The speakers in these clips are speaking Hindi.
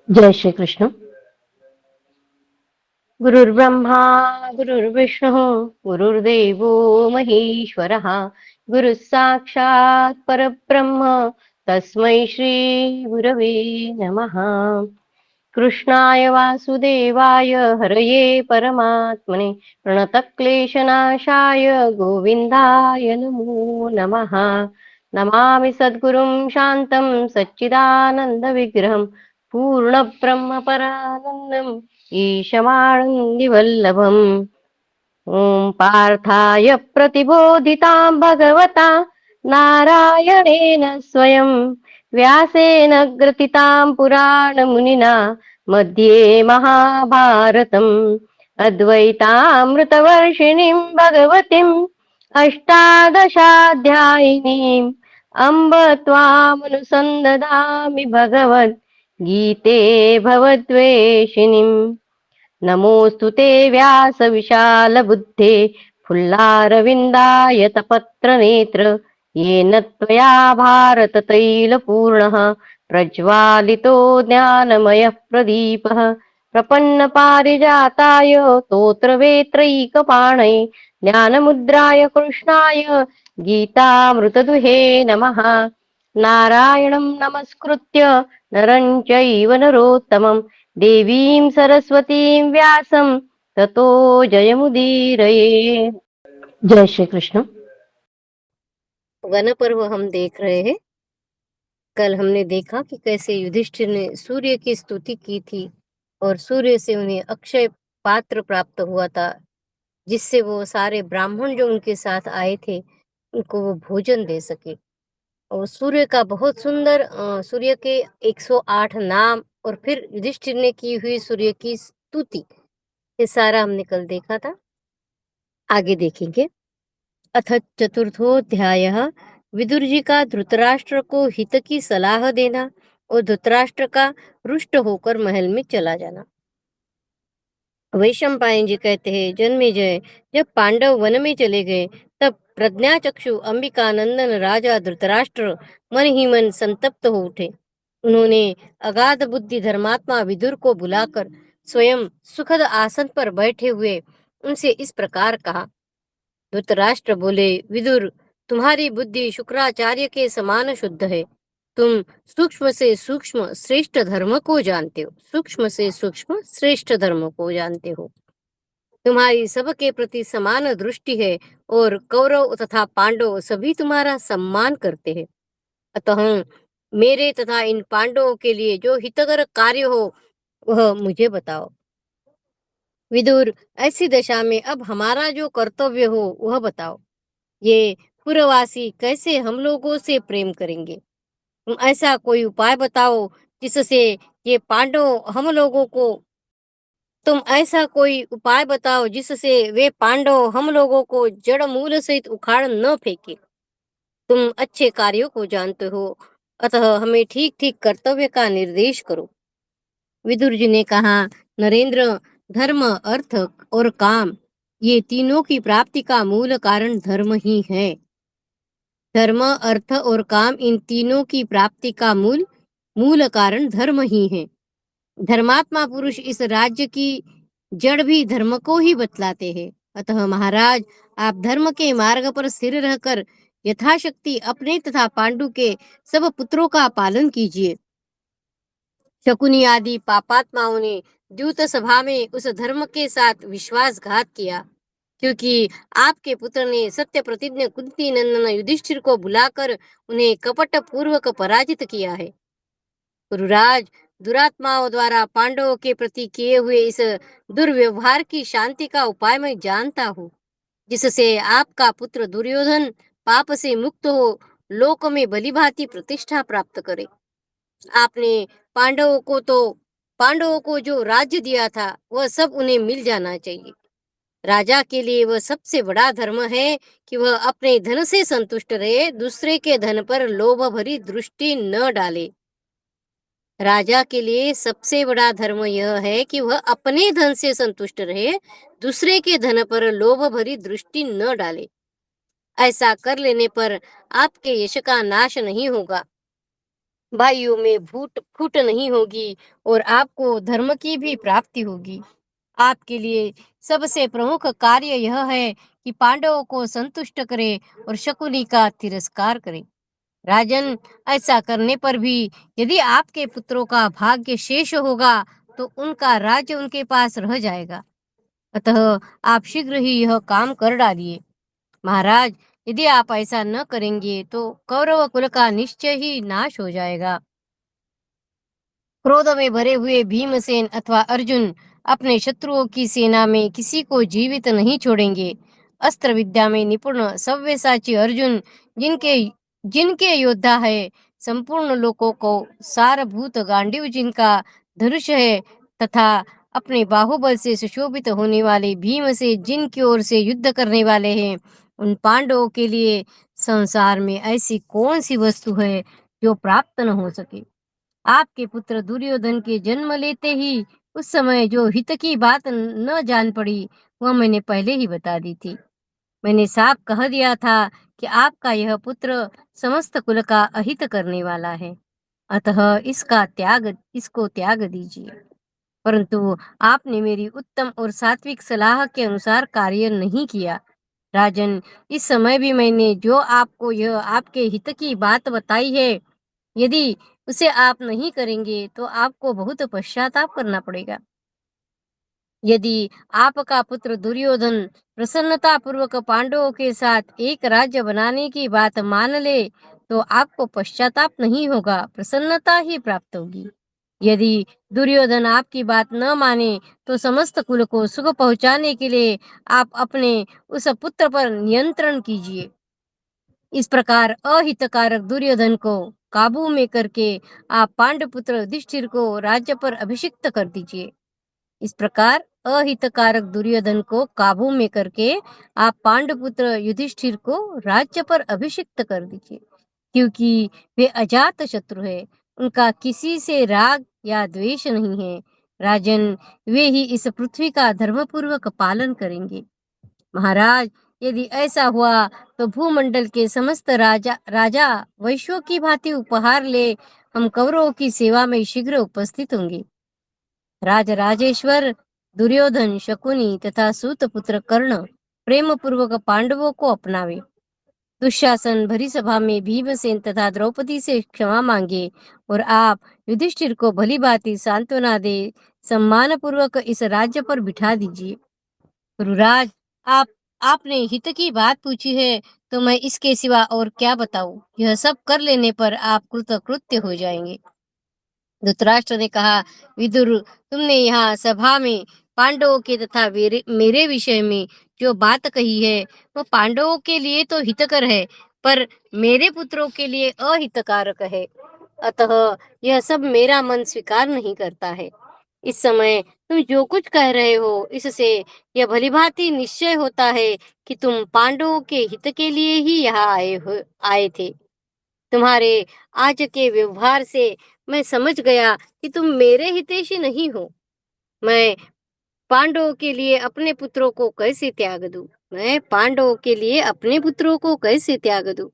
जय श्री कृष्ण। गुरुर्ब्रह्मा गुरुर्विष्णुः गुरुर्देवो महेश्वरः गुरुः साक्षात् परब्रह्म तस्मै श्री गुरवे नमः। कृष्णाय वासुदेवाय हरये परमात्मने प्रणतक्लेशनाशाय गोविन्दाय नमो नमः। नमामि सद्गुरुं शान्तं सच्चिदानन्दविग्रहं पूर्णब्रह्मपरानन्दम् ईशमानन्दिवल्लभम्। ॐ पार्थाय प्रतिबोधितां भगवता नारायणेन स्वयं व्यासेन ग्रथितां पुराणमुनिना मध्ये महाभारतम् अद्वैतामृतवर्षिणीं भगवतीम् अष्टादशाध्यायिनीम् अम्ब त्वामनुसन्दधामि भगवद्गीते भवद्वेषिणीम्। नमोऽस्तु ते व्यासविशालबुद्धे फुल्लारविन्दाय तपत्रनेत्र येन त्वया भारततैलपूर्णः प्रज्वालितो ज्ञानमयः प्रदीपः प्रपन्नपारिजाताय स्तोत्रवेत्रैकपाणये ज्ञानमुद्राय कृष्णाय गीतामृतदुहे नमः। नारायणं नमस्कृत्य नरं चैव नरोत्तमं देवीं सरस्वतीं व्यासं ततो जयमुदीरये। जय श्री कृष्ण। वन पर्व हम देख रहे हैं। कल हमने देखा कि कैसे युधिष्ठिर ने सूर्य की स्तुति की थी और सूर्य से उन्हें अक्षय पात्र प्राप्त हुआ था, जिससे वो सारे ब्राह्मण जो उनके साथ आए थे उनको वो भोजन दे सके। और सूर्य का बहुत सुंदर सूर्य के 108 नाम और फिर युधिष्ठिर ने की हुई सूर्य की स्तुति, ये सारा हमने कल देखा था। आगे देखेंगे। अथ चतुर्थोध्यायः विदुर जी का धृतराष्ट्र को हित की सलाह देना और धृतराष्ट्र का रुष्ट होकर महल में चला जाना। वैशंपायन जी कहते हैं, जन्मेजय, जब पांडव वन में चले गए तब प्रज्ञाचक्षु अंबिकानंदन राजा धृतराष्ट्र मन ही मन संतप्त हो उठे। उन्होंने अगाध बुद्धि धर्मात्मा विदुर को बुलाकर स्वयं सुखद आसन पर बैठे हुए उनसे इस प्रकार कहा। धृतराष्ट्र बोले, विदुर, तुम्हारी बुद्धि शुक्राचार्य के समान शुद्ध है। तुम सूक्ष्म से सूक्ष्म श्रेष्ठ धर्म को जानते हो, सूक्ष्म से सूक्ष्म श्रेष्ठ धर्म को जानते हो। तुम्हारी सबके प्रति समान दृष्टि है और कौरव तथा पांडव सभी तुम्हारा सम्मान करते हैं। अतः मेरे तथा इन पांडवों के लिए जो हितकर कार्य हो वह मुझे बताओ। विदुर, ऐसी दशा में अब हमारा जो कर्तव्य हो वह बताओ। ये पुरवासी कैसे हम लोगों से प्रेम करेंगे? तुम ऐसा कोई उपाय बताओ जिससे ये पांडव हम लोगों को तुम ऐसा कोई उपाय बताओ जिससे वे पांडव हम लोगों को जड़ मूल सहित उखाड़ न फेंके। तुम अच्छे कार्यों को जानते हो, अतः हमें ठीक ठीक कर्तव्य का निर्देश करो। विदुर जी ने कहा, नरेंद्र, धर्म, अर्थ और काम, ये तीनों की प्राप्ति का मूल कारण धर्म ही है। धर्म, अर्थ और काम, इन तीनों की प्राप्ति का मूल कारण धर्म ही है। धर्मात्मा पुरुष इस राज्य की जड़ भी धर्म को ही बतलाते हैं। अतः महाराज, आप धर्म के मार्ग पर स्थिर रहकर यथाशक्ति अपने तथा पांडु के सब पुत्रों का पालन कीजिए। शकुनी आदि पापात्माओं ने द्यूत सभा में उस धर्म के साथ विश्वासघात किया, क्योंकि आपके पुत्र ने सत्य प्रतिज्ञ कुंती नंदन युधिष्ठिर को बुलाकर उन्हें कपट पूर्वक पराजित किया है। गुरुराज, दुरात्माओं द्वारा पांडवों के प्रति किए हुए इस दुर्व्यवहार की शांति का उपाय मैं जानता हूँ, जिससे आपका पुत्र दुर्योधन पाप से मुक्त हो लोक में भलीभांति प्रतिष्ठा प्राप्त करे। आपने पांडवों को जो राज्य दिया था वह सब उन्हें मिल जाना चाहिए। राजा के लिए वह सबसे बड़ा धर्म है कि वह अपने धन से संतुष्ट रहे, दूसरे के धन पर लोभ भरी दृष्टि न डाले। राजा के लिए सबसे बड़ा धर्म यह है कि वह अपने धन से संतुष्ट रहे, दूसरे के धन पर लोभ भरी दृष्टि न डाले। ऐसा कर लेने पर आपके यश का नाश नहीं होगा। भाइयों में फूट फूट नहीं होगी और आपको धर्म की भी प्राप्ति होगी। आपके लिए सबसे प्रमुख कार्य यह है कि पांडवों को संतुष्ट करे और शकुनी का तिरस्कार करे। राजन, ऐसा करने पर भी यदि आपके पुत्रों का भाग्य शेष होगा तो उनका राज्य उनके पास रह जाएगा। अतः आप शीघ्र ही यह काम कर डालिए। महाराज, यदि आप ऐसा न करेंगे तो कौरव कुल का निश्चय ही नाश हो जाएगा। क्रोध में भरे हुए भीमसेन अथवा अर्जुन अपने शत्रुओं की सेना में किसी को जीवित नहीं छोड़ेंगे। अस्त्र विद्या में निपुण सव्यसाची अर्जुन, जिनके जिनके योद्धा है, संपूर्ण लोकों को सारभूत गांडीव जिनका धनुष है, तथा अपने बाहुबल से सुशोभित होने वाले भीम से जिनकी ओर से युद्ध करने वाले हैं, उन पांडवों के लिए संसार में ऐसी कौन सी वस्तु है जो प्राप्त न हो सके। आपके पुत्र दुर्योधन के जन्म लेते ही उस समय जो हित की बात न जान पड़ी, वह मैंने पहले ही बता दी थी। मैंने साफ कह दिया था कि आपका यह पुत्र समस्त कुल का अहित करने वाला है। अतः इसको त्याग दीजिए। परंतु आपने मेरी उत्तम और सात्विक सलाह के अनुसार कार्य नहीं किया। राजन, इस समय भी मैंने जो आपको यह आपके हित की बात बताई है, यदि उसे आप नहीं करेंगे तो आपको बहुत पश्चाताप करना पड़ेगा। यदि आपका पुत्र दुर्योधन प्रसन्नता पूर्वक पांडवों के साथ एक राज्य बनाने की बात मान ले तो आपको पश्चाताप नहीं होगा, प्रसन्नता ही प्राप्त होगी। यदि दुर्योधन आपकी बात न माने तो समस्त कुल को सुख पहुंचाने के लिए आप अपने उस पुत्र पर नियंत्रण कीजिए। इस प्रकार अहितकारक दुर्योधन को काबू में करके आप पांडुपुत्र युधिष्ठिर को राज्य पर अभिषिक्त कर दीजिए। इस प्रकार अहितकारक दुर्योधन को काबू में करके आप पांडुपुत्र युधिष्ठिर को राज्य पर अभिषिक्त कर दीजिए, क्योंकि वे अजात शत्रु है, उनका किसी से राग या द्वेष नहीं है। राजन, वे ही इस पृथ्वी का धर्मपूर्वक पालन करेंगे। महाराज, यदि ऐसा हुआ तो भूमंडल के समस्त राजा राजा वैश्यों की भांति उपहार ले हम कौरवों की सेवा में शीघ्र उपस्थित होंगे। राजराजेश्वर दुर्योधन, शकुनी तथा सूत पुत्र कर्ण प्रेम पूर्वक पांडवों को अपनावे। दुशासन भरी सभा में भीमसेन तथा द्रौपदी से क्षमा मांगे और आप युधिष्ठिर को भली भांति सांत्वना दे सम्मान पूर्वक इस राज्य पर बिठा दीजिए। गुरुराज, आप आपने हित की बात पूछी है तो मैं इसके सिवा और क्या बताऊं। यह सब कर लेने पर आप कृतकृत्य हो जाएंगे। धृतराष्ट्र ने कहा, विदुर, तुमने यहाँ सभा में पांडवों के तथा मेरे विषय में जो बात कही है वो पांडवों के लिए तो हितकर है, पर मेरे पुत्रों के लिए अहितकारक है। अतः यह सब मेरा मन स्वीकार नहीं करता है। इस समय तुम जो कुछ कह रहे हो, इससे यह भलीभांति निश्चय होता है कि तुम पांडवों के हित के लिए ही यहाँ आए थे। तुम्हारे आज के व्यवहार से मैं समझ गया कि तुम मेरे हितैषी नहीं हो। मैं पांडवों के लिए अपने पुत्रों को कैसे त्याग दूं? मैं पांडवों के लिए अपने पुत्रों को कैसे त्याग दूं?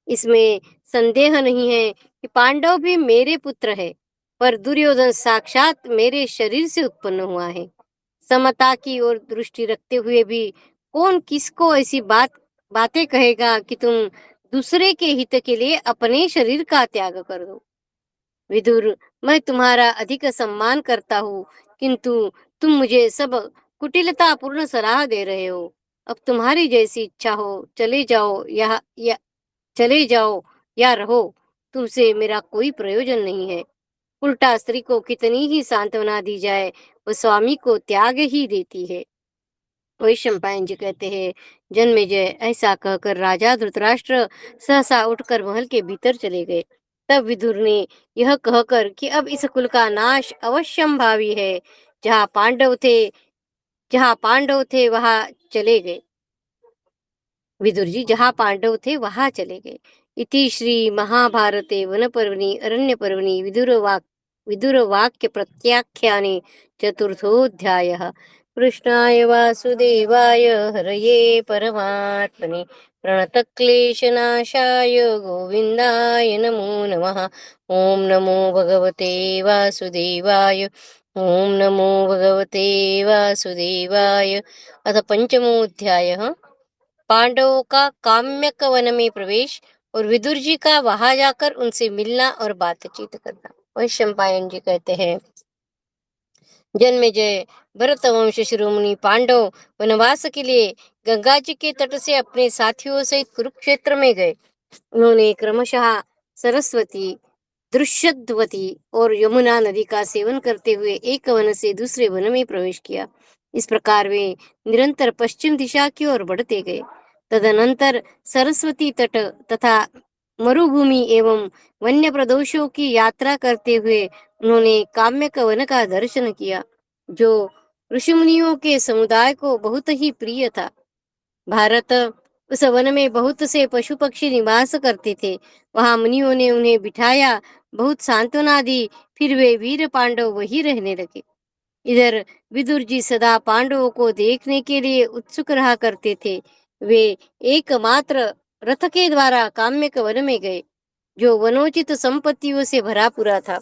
इसमें संदेह नहीं है कि पांडव भी मेरे पुत्र है, पर दुर्योधन साक्षात मेरे शरीर से उत्पन्न हुआ है। समता की ओर दृष्टि रखते हुए भी कौन किसको ऐसी बातें कहेगा कि तुम दूसरे के हित के लिए अपने शरीर का त्याग कर दो। विदुर, मैं तुम्हारा अधिक सम्मान करता हूँ, किंतु तुम मुझे सब कुटिलता पूर्ण सलाह दे रहे हो। अब तुम्हारी जैसी इच्छा हो, चले जाओ या रहो, तुमसे मेरा कोई प्रयोजन नहीं है। उल्टा स्त्री को कितनी ही सांत्वना दी जाए, वो स्वामी को त्याग ही देती है। वैशंपायन जी कहते हैं, जन्मेजय ऐसा कहकर राजा धृतराष्ट्र सहसा उठकर महल के भीतर चले गए। तब विदुर ने यह कहकर कि अब इस कुल का नाश अवश्यंभावी है, जहाँ पांडव थे जहाँ पांडव थे वहां चले गए। विदुर जी जहाँ पांडव थे वहां चले गए। इति श्री महाभारते वन पर्वणि अरण्य पर्वणि विदुर वाक्य प्रत्याख्याने चतुर्थोऽध्यायः। कृष्णाय वासुदेवाय हरये परमात्मने प्रणतक्लेशनाशाय गोविन्दाय नमो नमः। ॐ नमो भगवते वासुदेवाय। ॐ नमो भगवते वासुदेवाय। अथ पंचमोऽध्यायः। पांडवों का काम्यक वन में प्रवेश और विदुर जी का वहां जाकर उनसे मिलना और बातचीत करना। वैशंपायन जी कहते हैं, जन्मेजय भरत वंश शिरोमणि पांडव वनवास के लिए गंगा जी के तट से अपने साथियों सहित कुरुक्षेत्र में गए। उन्होंने क्रमशः सरस्वती, दृश्यद्वती और यमुना नदी का सेवन करते हुए एक वन से दूसरे वन में प्रवेश किया। इस प्रकार वे निरंतर पश्चिम दिशा की ओर बढ़ते गए। तदनंतर सरस्वती तट तथा मरुभूमि एवं वन्य प्रदेशों की यात्रा करते हुए उन्होंने काम्यक वन का दर्शन किया, जो ऋषिमुनियों के समुदाय को बहुत ही प्रिय था। भारत, उस वन में बहुत से पशु पक्षी निवास करते थे। वहां मुनियों ने उन्हें बिठाया, बहुत सांत्वना दी, फिर वे वीर पांडव वहीं रहने लगे। इधर विदुर जी सदा पांडवों को देखने के लिए उत्सुक रहा करते थे। वे एकमात्र रथ के द्वारा काम्यक वन में गए, जो वनोचित संपत्तियों से भरा पूरा था।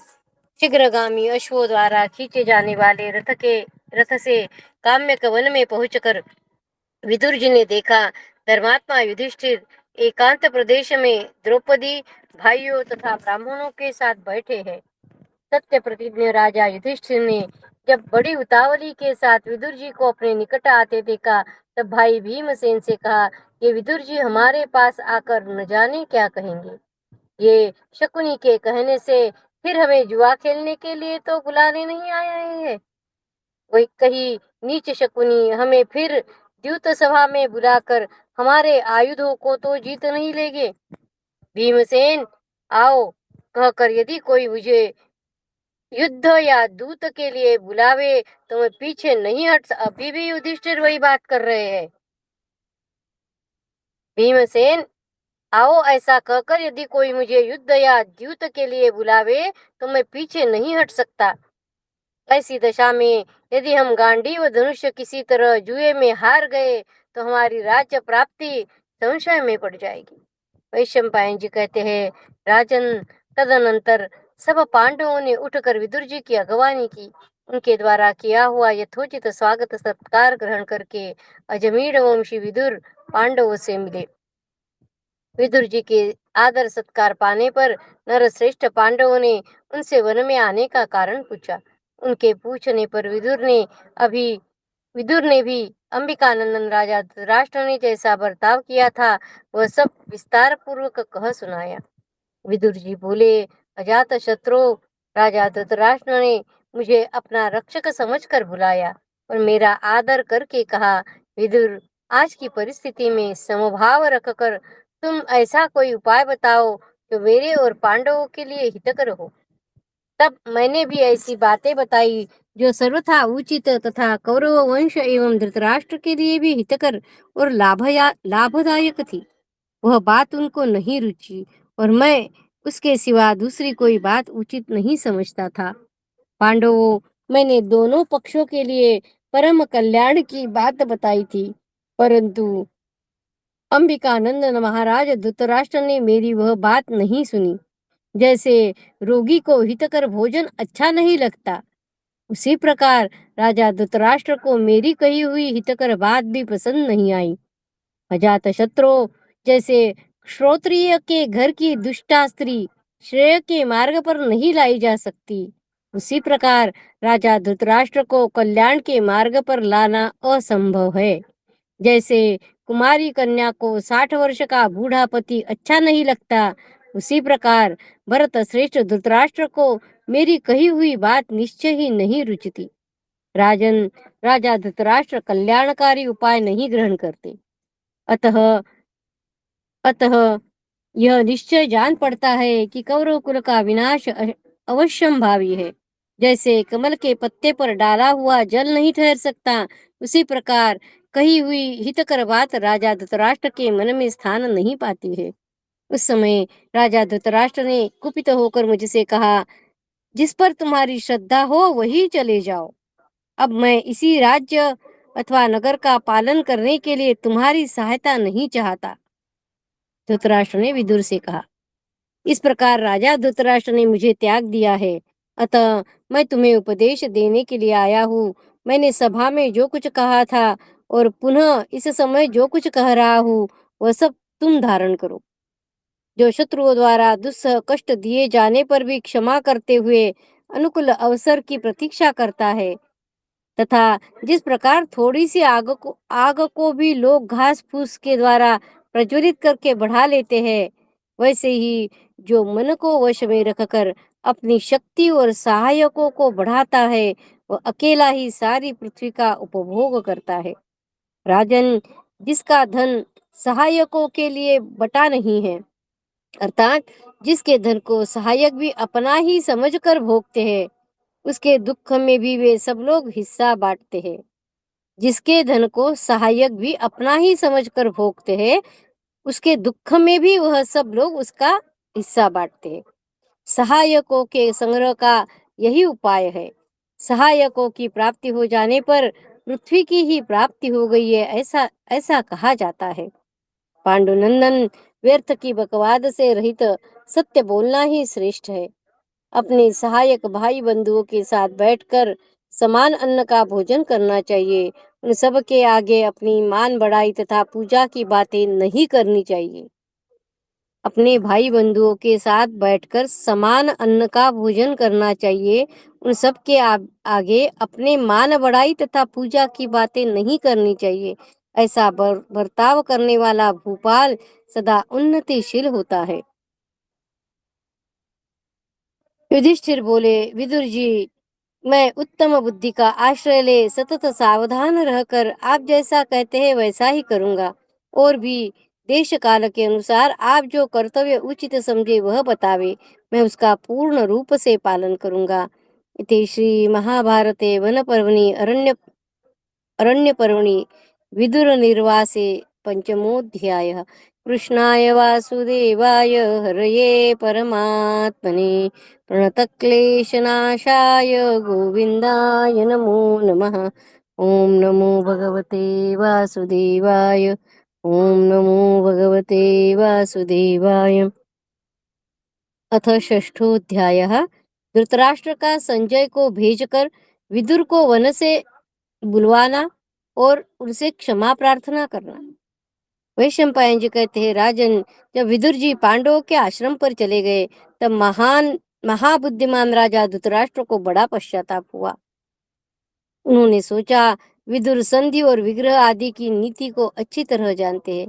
शीघ्रगामी अश्वों द्वारा खींचे जाने वाले रथ से काम्यक वन में पहुंचकर विदुर जी ने देखा, धर्मात्मा युधिष्ठिर एकांत प्रदेश में द्रौपदी, भाइयों तथा ब्राह्मणों के साथ बैठे हैं। सत्य प्रतिज्ञ राजा युधिष्ठिर ने जब बड़ी उतावली के साथ विदुर जी को अपने निकट आते देखा, तब भाई भीमसेन से कहा, ये विदुर जी हमारे पास आकर न जाने क्या कहेंगे। ये शकुनी के कहने से फिर हमें जुआ खेलने के लिए तो बुलाने नहीं आए हैं। वही कही नीच शकुनी हमें फिर द्यूत सभा में बुलाकर हमारे आयुधों को तो जीत नहीं लेंगे। भीमसेन, आओ कहकर यदि कोई मुझे युद्ध या दूत के लिए बुलावे तो मैं पीछे नहीं हट। अभी भी युधिष्ठिर वही बात कर रहे हैं। भीमसेन, आओ ऐसा कहकर यदि कोई मुझे युद्ध या द्यूत के लिए बुलावे तो मैं पीछे नहीं हट सकता। ऐसी दशा में यदि हम गांडीव व धनुष किसी तरह जुए में हार गए तो हमारी राज्य प्राप्ति संशय में पड़ जाएगी। वैशंपायन जी कहते हैं, राजन, तदनंतर सब पांडवों ने उठकर विदुर जी की अगवानी की। उनके द्वारा किया हुआ यथोचित स्वागत सत्कार ग्रहण करके अजमीर वंशी विदुर पांडवों से मिले। विदुर जी के आदर सत्कार पाने पर नरश्रेष्ठ पांडवों ने उनसे वन में आने का कारण पूछा। उनके पूछने पर विदुर ने भी अंबिकानंदन राजा धृतराष्ट्र ने जैसा बर्ताव किया था वह सब विस्तार पूर्वक कह सुनाया। विदुर जी बोले, अजात शत्रु, राजा धृतराष्ट्र ने मुझे अपना रक्षक समझकर बुलाया और मेरा आदर करके कहा, विदुर, आज की परिस्थिति में समभाव रखकर तुम ऐसा कोई उपाय बताओ जो मेरे और पांडवों के लिए हितकर हो। तब मैंने भी ऐसी बातें बताई जो सर्वथा उचित तथा कौरव वंश एवं धृतराष्ट्र के लिए भी हितकर और लाभदायक थी। वह बात उनको नहीं रुची और मैं उसके सिवा दूसरी कोई बात उचित नहीं समझता था। पांडवों, मैंने दोनों पक्षों के लिए परम कल्याण की बात बताई थी, परंतु अंबिकानंदन महाराज धृतराष्ट्र ने मेरी वह बात नहीं सुनी। जैसे रोगी को हितकर भोजन अच्छा नहीं लगता, उसी प्रकार राजा धृतराष्ट्र को मेरी कही हुई हितकर बात भी पसंद नहीं आई। अजात शत्रु, जैसे श्रोत्रिय के घर की दुष्टा स्त्री श्रेय के मार्ग पर नहीं लाई जा सकती, उसी प्रकार राजा धृतराष्ट्र को कल्याण के मार्ग पर लाना असंभव है। जैसे कुमारी कन्या को 60 वर्ष का बूढ़ा पति अच्छा नहीं लगता, उसी प्रकार भरत श्रेष्ठ धृतराष्ट्र को मेरी कही हुई बात निश्चय ही नहीं रुचती। राजन, राजा धृतराष्ट्र कल्याणकारी उपाय नहीं ग्रहण करते। अतः अतः यह निश्चय जान पड़ता है कि कौरव कुल का विनाश अवश्यंभावी है। जैसे कमल के पत्ते पर डाला हुआ जल नहीं ठहर सकता, उसी प्रकार कही हुई हितकर बात राजा धृतराष्ट्र के मन में स्थान नहीं पाती है। उस समय राजा धृतराष्ट्र ने कुपित होकर मुझसे कहा, जिस पर तुम्हारी श्रद्धा हो वही चले जाओ। अब मैं इसी राज्य अथवा नगर का पालन करने के लिए तुम्हारी सहायता नहीं चाहता। धृतराष्ट्र ने विदुर से कहा, इस प्रकार राजा धृतराष्ट्र ने मुझे त्याग दिया है, अतः मैं तुम्हें उपदेश देने के लिए आया हूँ। मैंने सभा में जो कुछ कहा था और पुनः इस समय जो कुछ कह रहा हूँ, वह सब तुम धारण करो। जो शत्रुओं द्वारा दुस्सह कष्ट दिए जाने पर भी क्षमा करते हुए अनुकूल अवसर की प्रतीक्षा करता है, तथा जिस प्रकार थोड़ी सी आग को भी लोग घास फूस के द्वारा प्रज्वलित करके बढ़ा लेते हैं, वैसे ही जो मन को वश में रखकर अपनी शक्ति और सहायकों को बढ़ाता है, वह अकेला ही सारी पृथ्वी का उपभोग करता है। राजन, जिसका धन सहायकों के लिए बटा नहीं है, अर्थात जिसके धन को सहायक भी अपना ही समझकर भोगते हैं, उसके दुख में भी वे सब लोग हिस्सा बांटते हैं। जिसके धन को सहायक भी अपना ही समझकर भोगते हैं, उसके दुख में भी वह सब लोग उसका हिस्सा बांटते हैं। सहायकों के संग्रह का यही उपाय है। सहायकों की प्राप्ति हो जाने पर पृथ्वी की ही प्राप्ति हो गई है, ऐसा ऐसा कहा जाता है। पांडुनंदन, व्यर्थ की बकवाद से रहित सत्य बोलना ही श्रेष्ठ है। अपने सहायक भाई बंधुओं के साथ बैठकर समान अन्न का भोजन करना चाहिए। उन सब के आगे अपनी मान बढ़ाई तथा पूजा की बातें नहीं करनी चाहिए। अपने भाई बंधुओं के साथ बैठकर समान अन्न का भोजन करना चाहिए। उन सब के आगे अपने मान बढ़ाई तथा पूजा की बातें नहीं करनी चाहिए। ऐसा बर्ताव करने वाला भूपाल सदा उन्नतिशील होता है। युधिष्ठिर बोले, विदुर जी, मैं उत्तम बुद्धि का आश्रय ले सतत सावधान रहकर आप जैसा कहते हैं वैसा ही करूंगा, और भी देश काल के अनुसार आप जो कर्तव्य उचित समझे वह बतावे, मैं उसका पूर्ण रूप से पालन करूंगा। इति श्री महाभारते वन पर्वणि अरण्य पर्वणि विदुर निर्वासे पंचमोऽध्यायः। कृष्णाय वासुदेवाय हरये परमात्मने प्रणतक्लेशनाशाय गोविन्दाय नमो नमः। ओम नमो भगवते वासुदेवाय। ओम नमो भगवते वासुदेवाय। अथ षष्ठोऽध्यायः। धृतराष्ट्र का संजय को भेजकर विदुर को वन से बुलवाना और उनसे क्षमा प्रार्थना करना। वैशंपायन जी कहते हैं, राजन, जब विदुर जी पांडवों के आश्रम पर चले गए, तब महाबुद्धिमान राजा धृतराष्ट्र को बड़ा पश्चाताप हुआ। उन्होंने सोचा, विदुर संधि और विग्रह आदि की नीति को अच्छी तरह जानते हैं,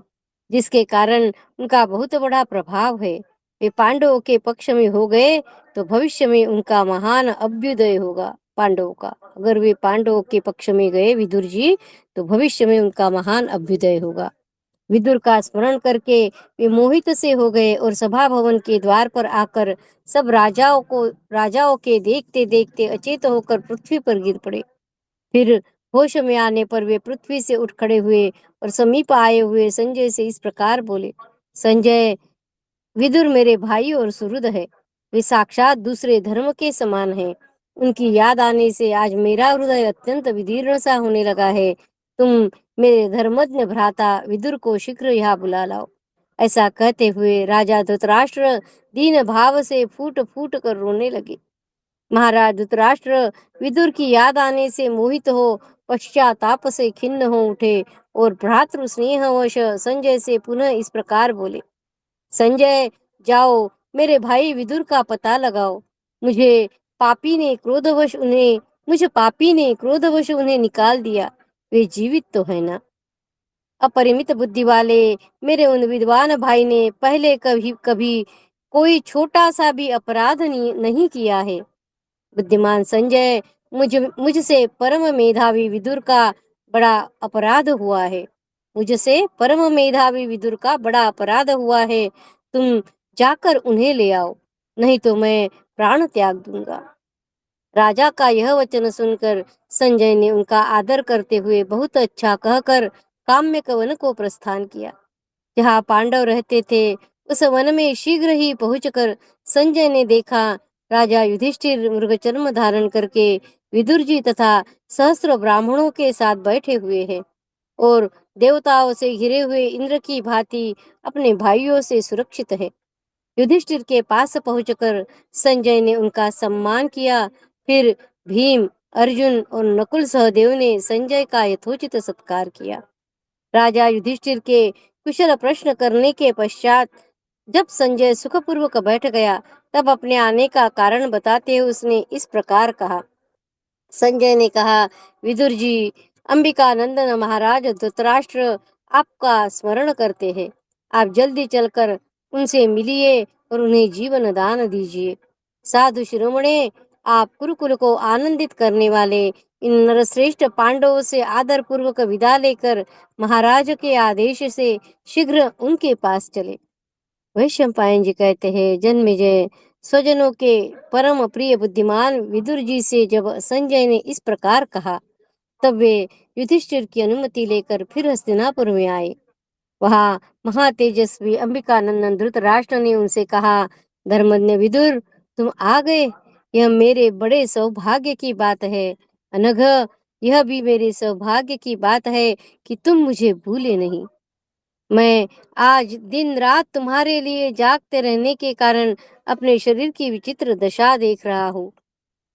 जिसके कारण उनका बहुत बड़ा प्रभाव है। वे पांडवों के पक्ष में हो गए तो भविष्य में उनका महान अभ्युदय होगा। पांडवों का, अगर वे पांडवों के पक्ष में गए विदुर जी, तो भविष्य में उनका महान अभ्युदय होगा। विदुर का स्मरण करके वे मोहित से हो गए और सभा भवन के द्वार पर आकर सब राजाओं के देखते देखते अचेत होकर पृथ्वी पर गिर पड़े। फिर होश में आने पर वे पृथ्वी से उठ खड़े हुए और समीप आए हुए संजय से इस प्रकार बोले, संजय, विदुर मेरे भाई और सुहृद है। वे साक्षात दूसरे धर्म के समान हैं। उनकी याद आने से आज मेरा हृदय अत्यंत विदीर्ण सा होने लगा है। तुम मेरे धर्मज्ञ भ्राता विदुर को शीघ्र यहाँ बुला लाओ। ऐसा कहते हुए राजा धृतराष्ट्र दीन भाव से फूट फूट कर रोने लगे। महाराज धृतराष्ट्र विदुर की याद आने से मोहित हो पश्चाताप से खिन्न हो उठे और भ्रातृ स्नेहवश संजय से पुनः इस प्रकार बोले, संजय, जाओ मेरे भाई विदुर का पता लगाओ। मुझे पापी ने क्रोधवश उन्हें निकाल दिया। वे जीवित तो है ना? अपरिमित बुद्धि वाले मेरे उन विद्वान भाई ने पहले कभी कभी कोई छोटा सा भी अपराध नहीं किया है। बुद्धिमान संजय, मुझसे परम मेधावी विदुर का बड़ा अपराध हुआ है। मुझसे परम मेधावी विदुर का बड़ा अपराध हुआ है। तुम जाकर उन्हें ले आओ, नहीं तो मैं प्राण त्याग दूंगा। राजा का यह वचन सुनकर संजय ने उनका आदर करते हुए बहुत अच्छा कहकर काम्य वन को प्रस्थान किया। जहाँ पांडव रहते थे, उस वन में शीघ्र ही पहुंचकर संजय ने देखा, राजा युधिष्ठिर मृगचर्म धारण करके विदुर जी तथा सहस्त्र ब्राह्मणों के साथ बैठे हुए हैं और देवताओं से घिरे हुए इंद्र की भांति अपने भाइयों से सुरक्षित है। युधिष्ठिर के पास पहुंचकर संजय ने उनका सम्मान किया। फिर भीम, अर्जुन और नकुल सहदेव ने संजय का यथोचित सत्कार किया। राजा युधिष्ठिर के कुशल प्रश्न करने के पश्चात जब संजय सुखपूर्वक बैठ गया, तब अपने आने का कारण बताते हुए उसने इस प्रकार कहा। संजय ने कहा, विदुर जी, अंबिकानंदन महाराज धृतराष्ट्र आपका स्मरण करते हैं। आप जल्दी चलकर उनसे मिलिए और उन्हें जीवन दान दीजिए। साधु शिरोमणे, आप कुरुकुल को आनंदित करने वाले इन नरश्रेष्ठ पांडवों से आदर पूर्वक विदा लेकर महाराज के आदेश से शीघ्र उनके पास चले। वैशंपायन जी कहते हैं, जन्मेजय स्वजनों के परम प्रिय बुद्धिमान विदुर जी से जब संजय ने इस प्रकार कहा, तब वे युधिष्ठिर की अनुमति लेकर फिर हस्तिनापुर में आए। वहां महातेजस्वी अंबिकानंदन धृतराष्ट्र ने उनसे कहा, धर्मज्ञ विदुर, तुम आ गए, यह मेरे बड़े सौभाग्य की बात है। अनघ, यह भी मेरे सौभाग्य की बात है कि तुम मुझे भूले नहीं। मैं आज दिन रात तुम्हारे लिए जागते रहने के कारण अपने शरीर की विचित्र दशा देख रहा हूँ।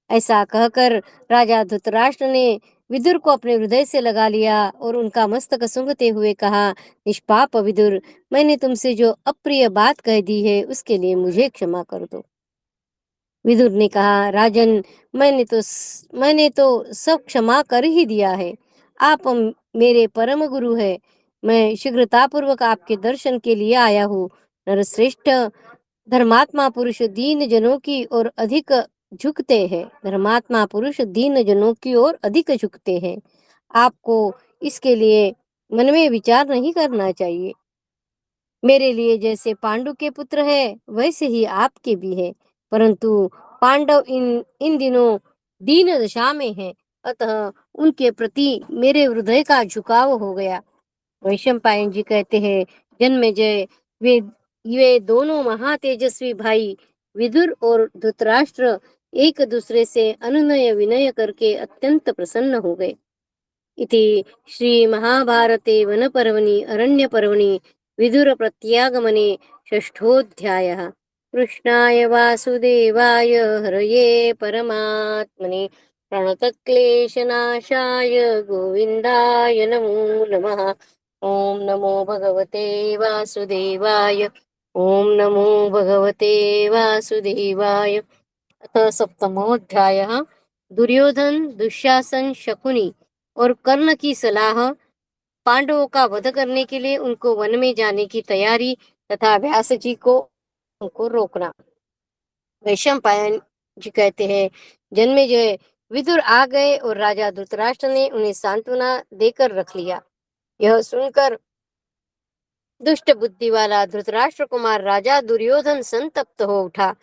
ऐसा कहकर राजा धृतराष्ट्र ने विदुर को अपने हृदय से लगा लिया और उनका मस्तक सूंघते हुए कहा, निष्पाप विदुर, मैंने तुमसे जो अप्रिय बात कह दी है उसके लिए मुझे क्षमा कर दो। विदुर ने कहा, राजन, मैंने तो सब क्षमा कर ही दिया है। आप मेरे परम गुरु है। मैं शीघ्रतापूर्वक आपके दर्शन के लिए आया हूँ। नरश्रेष्ठ, धर्मात्मा पुरुष दीन जनों की ओर अधिक झुकते हैं। धर्मात्मा पुरुष दीन जनों की ओर अधिक झुकते हैं। आपको इसके लिए मन में विचार नहीं करना चाहिए। मेरे लिए जैसे पांडु के पुत्र है, वैसे ही आपके भी है। परंतु पांडव इन इन दिनों दीन दशा में है, अतः उनके प्रति मेरे हृदय का झुकाव हो गया। वैशंपायन जी कहते हैं, जन्मेजय, वे वे दोनों महातेजस्वी भाई विदुर और धृतराष्ट्र एक दूसरे से अनुनय विनय करके अत्यंत प्रसन्न हो गए। इति श्री महाभारते वनपर्वणि अरण्यपर्वणि विदुरप्रत्यागमने षष्ठोऽध्यायः। कृष्णाय वासुदेवाय हरये परमात्मने प्रणतक्लेशनाशाय गोविन्दाय नमो नमः। ॐ नमो भगवते वासुदेवाय। ॐ नमो भगवते वासुदेवाय। अथ सप्तमोऽध्यायः। दुर्योधन, दुशासन, शकुनी और कर्ण की सलाह, पांडवों का वध करने के लिए उनको वन में जाने की तैयारी तथा व्यास जी को उनको रोकना। वैशंपायन जी कहते हैं, जन्मेजय, विदुर आ गए और राजा धृतराष्ट्र ने उन्हें सांत्वना देकर रख लिया। यह सुनकर दुष्ट बुद्धि वाला धृतराष्ट्र कुमार राजा दुर्योधन संतप्त हो उठा।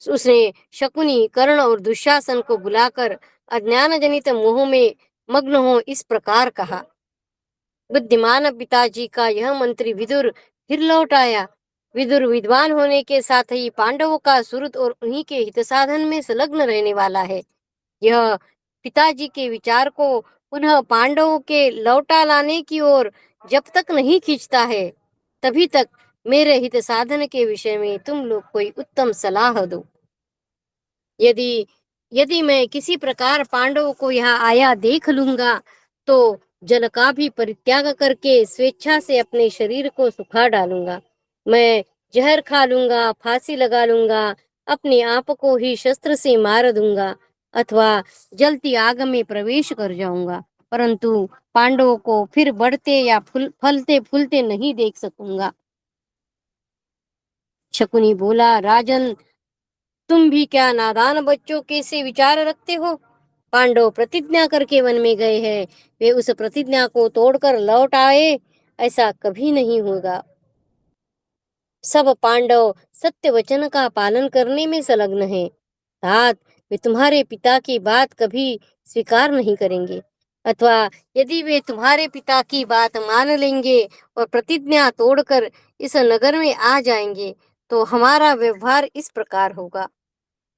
उसने शकुनी, कर्ण और दुशासन को बुलाकर अज्ञान जनित मोह में मग्न हो इस प्रकार कहा। बुद्धिमान पिताजी का यह मंत्री विदुर फिर लौट आया। विदुर विद्वान होने के साथ ही पांडवों का सुहृद और उन्हीं के हित साधन में संलग्न रहने वाला है। यह पिताजी के विचार को पुनः पांडवों के लौटा लाने की ओर जब तक नहीं खींचता है, तभी तक मेरे हित साधन के विषय में तुम लोग कोई उत्तम सलाह दो। यदि यदि मैं किसी प्रकार पांडवों को यहाँ आया देख लूंगा, तो जल का भी परित्याग करके स्वेच्छा से अपने शरीर को सुखा डालूंगा। मैं जहर खा लूंगा, फांसी लगा लूंगा, अपने आप को ही शस्त्र से मार दूंगा, अथवा जलती आग में प्रवेश कर जाऊंगा, परंतु पांडवों को फिर बढ़ते या फलते फूलते नहीं देख सकूंगा। शकुनी बोला, राजन, तुम भी क्या नादान बच्चों के से विचार रखते हो? पांडव प्रतिज्ञा करके वन में गए हैं, वे उस प्रतिज्ञा को तोड़कर लौट आए, ऐसा कभी नहीं होगा। सब पांडव सत्य वचन का पालन करने में संलग्न हैं। तात, वे तुम्हारे पिता की बात कभी स्वीकार नहीं करेंगे, अथवा यदि वे तुम्हारे पिता की बात मान लेंगे और प्रतिज्ञा तोड़कर इस नगर में आ जाएंगे, तो हमारा व्यवहार इस प्रकार होगा।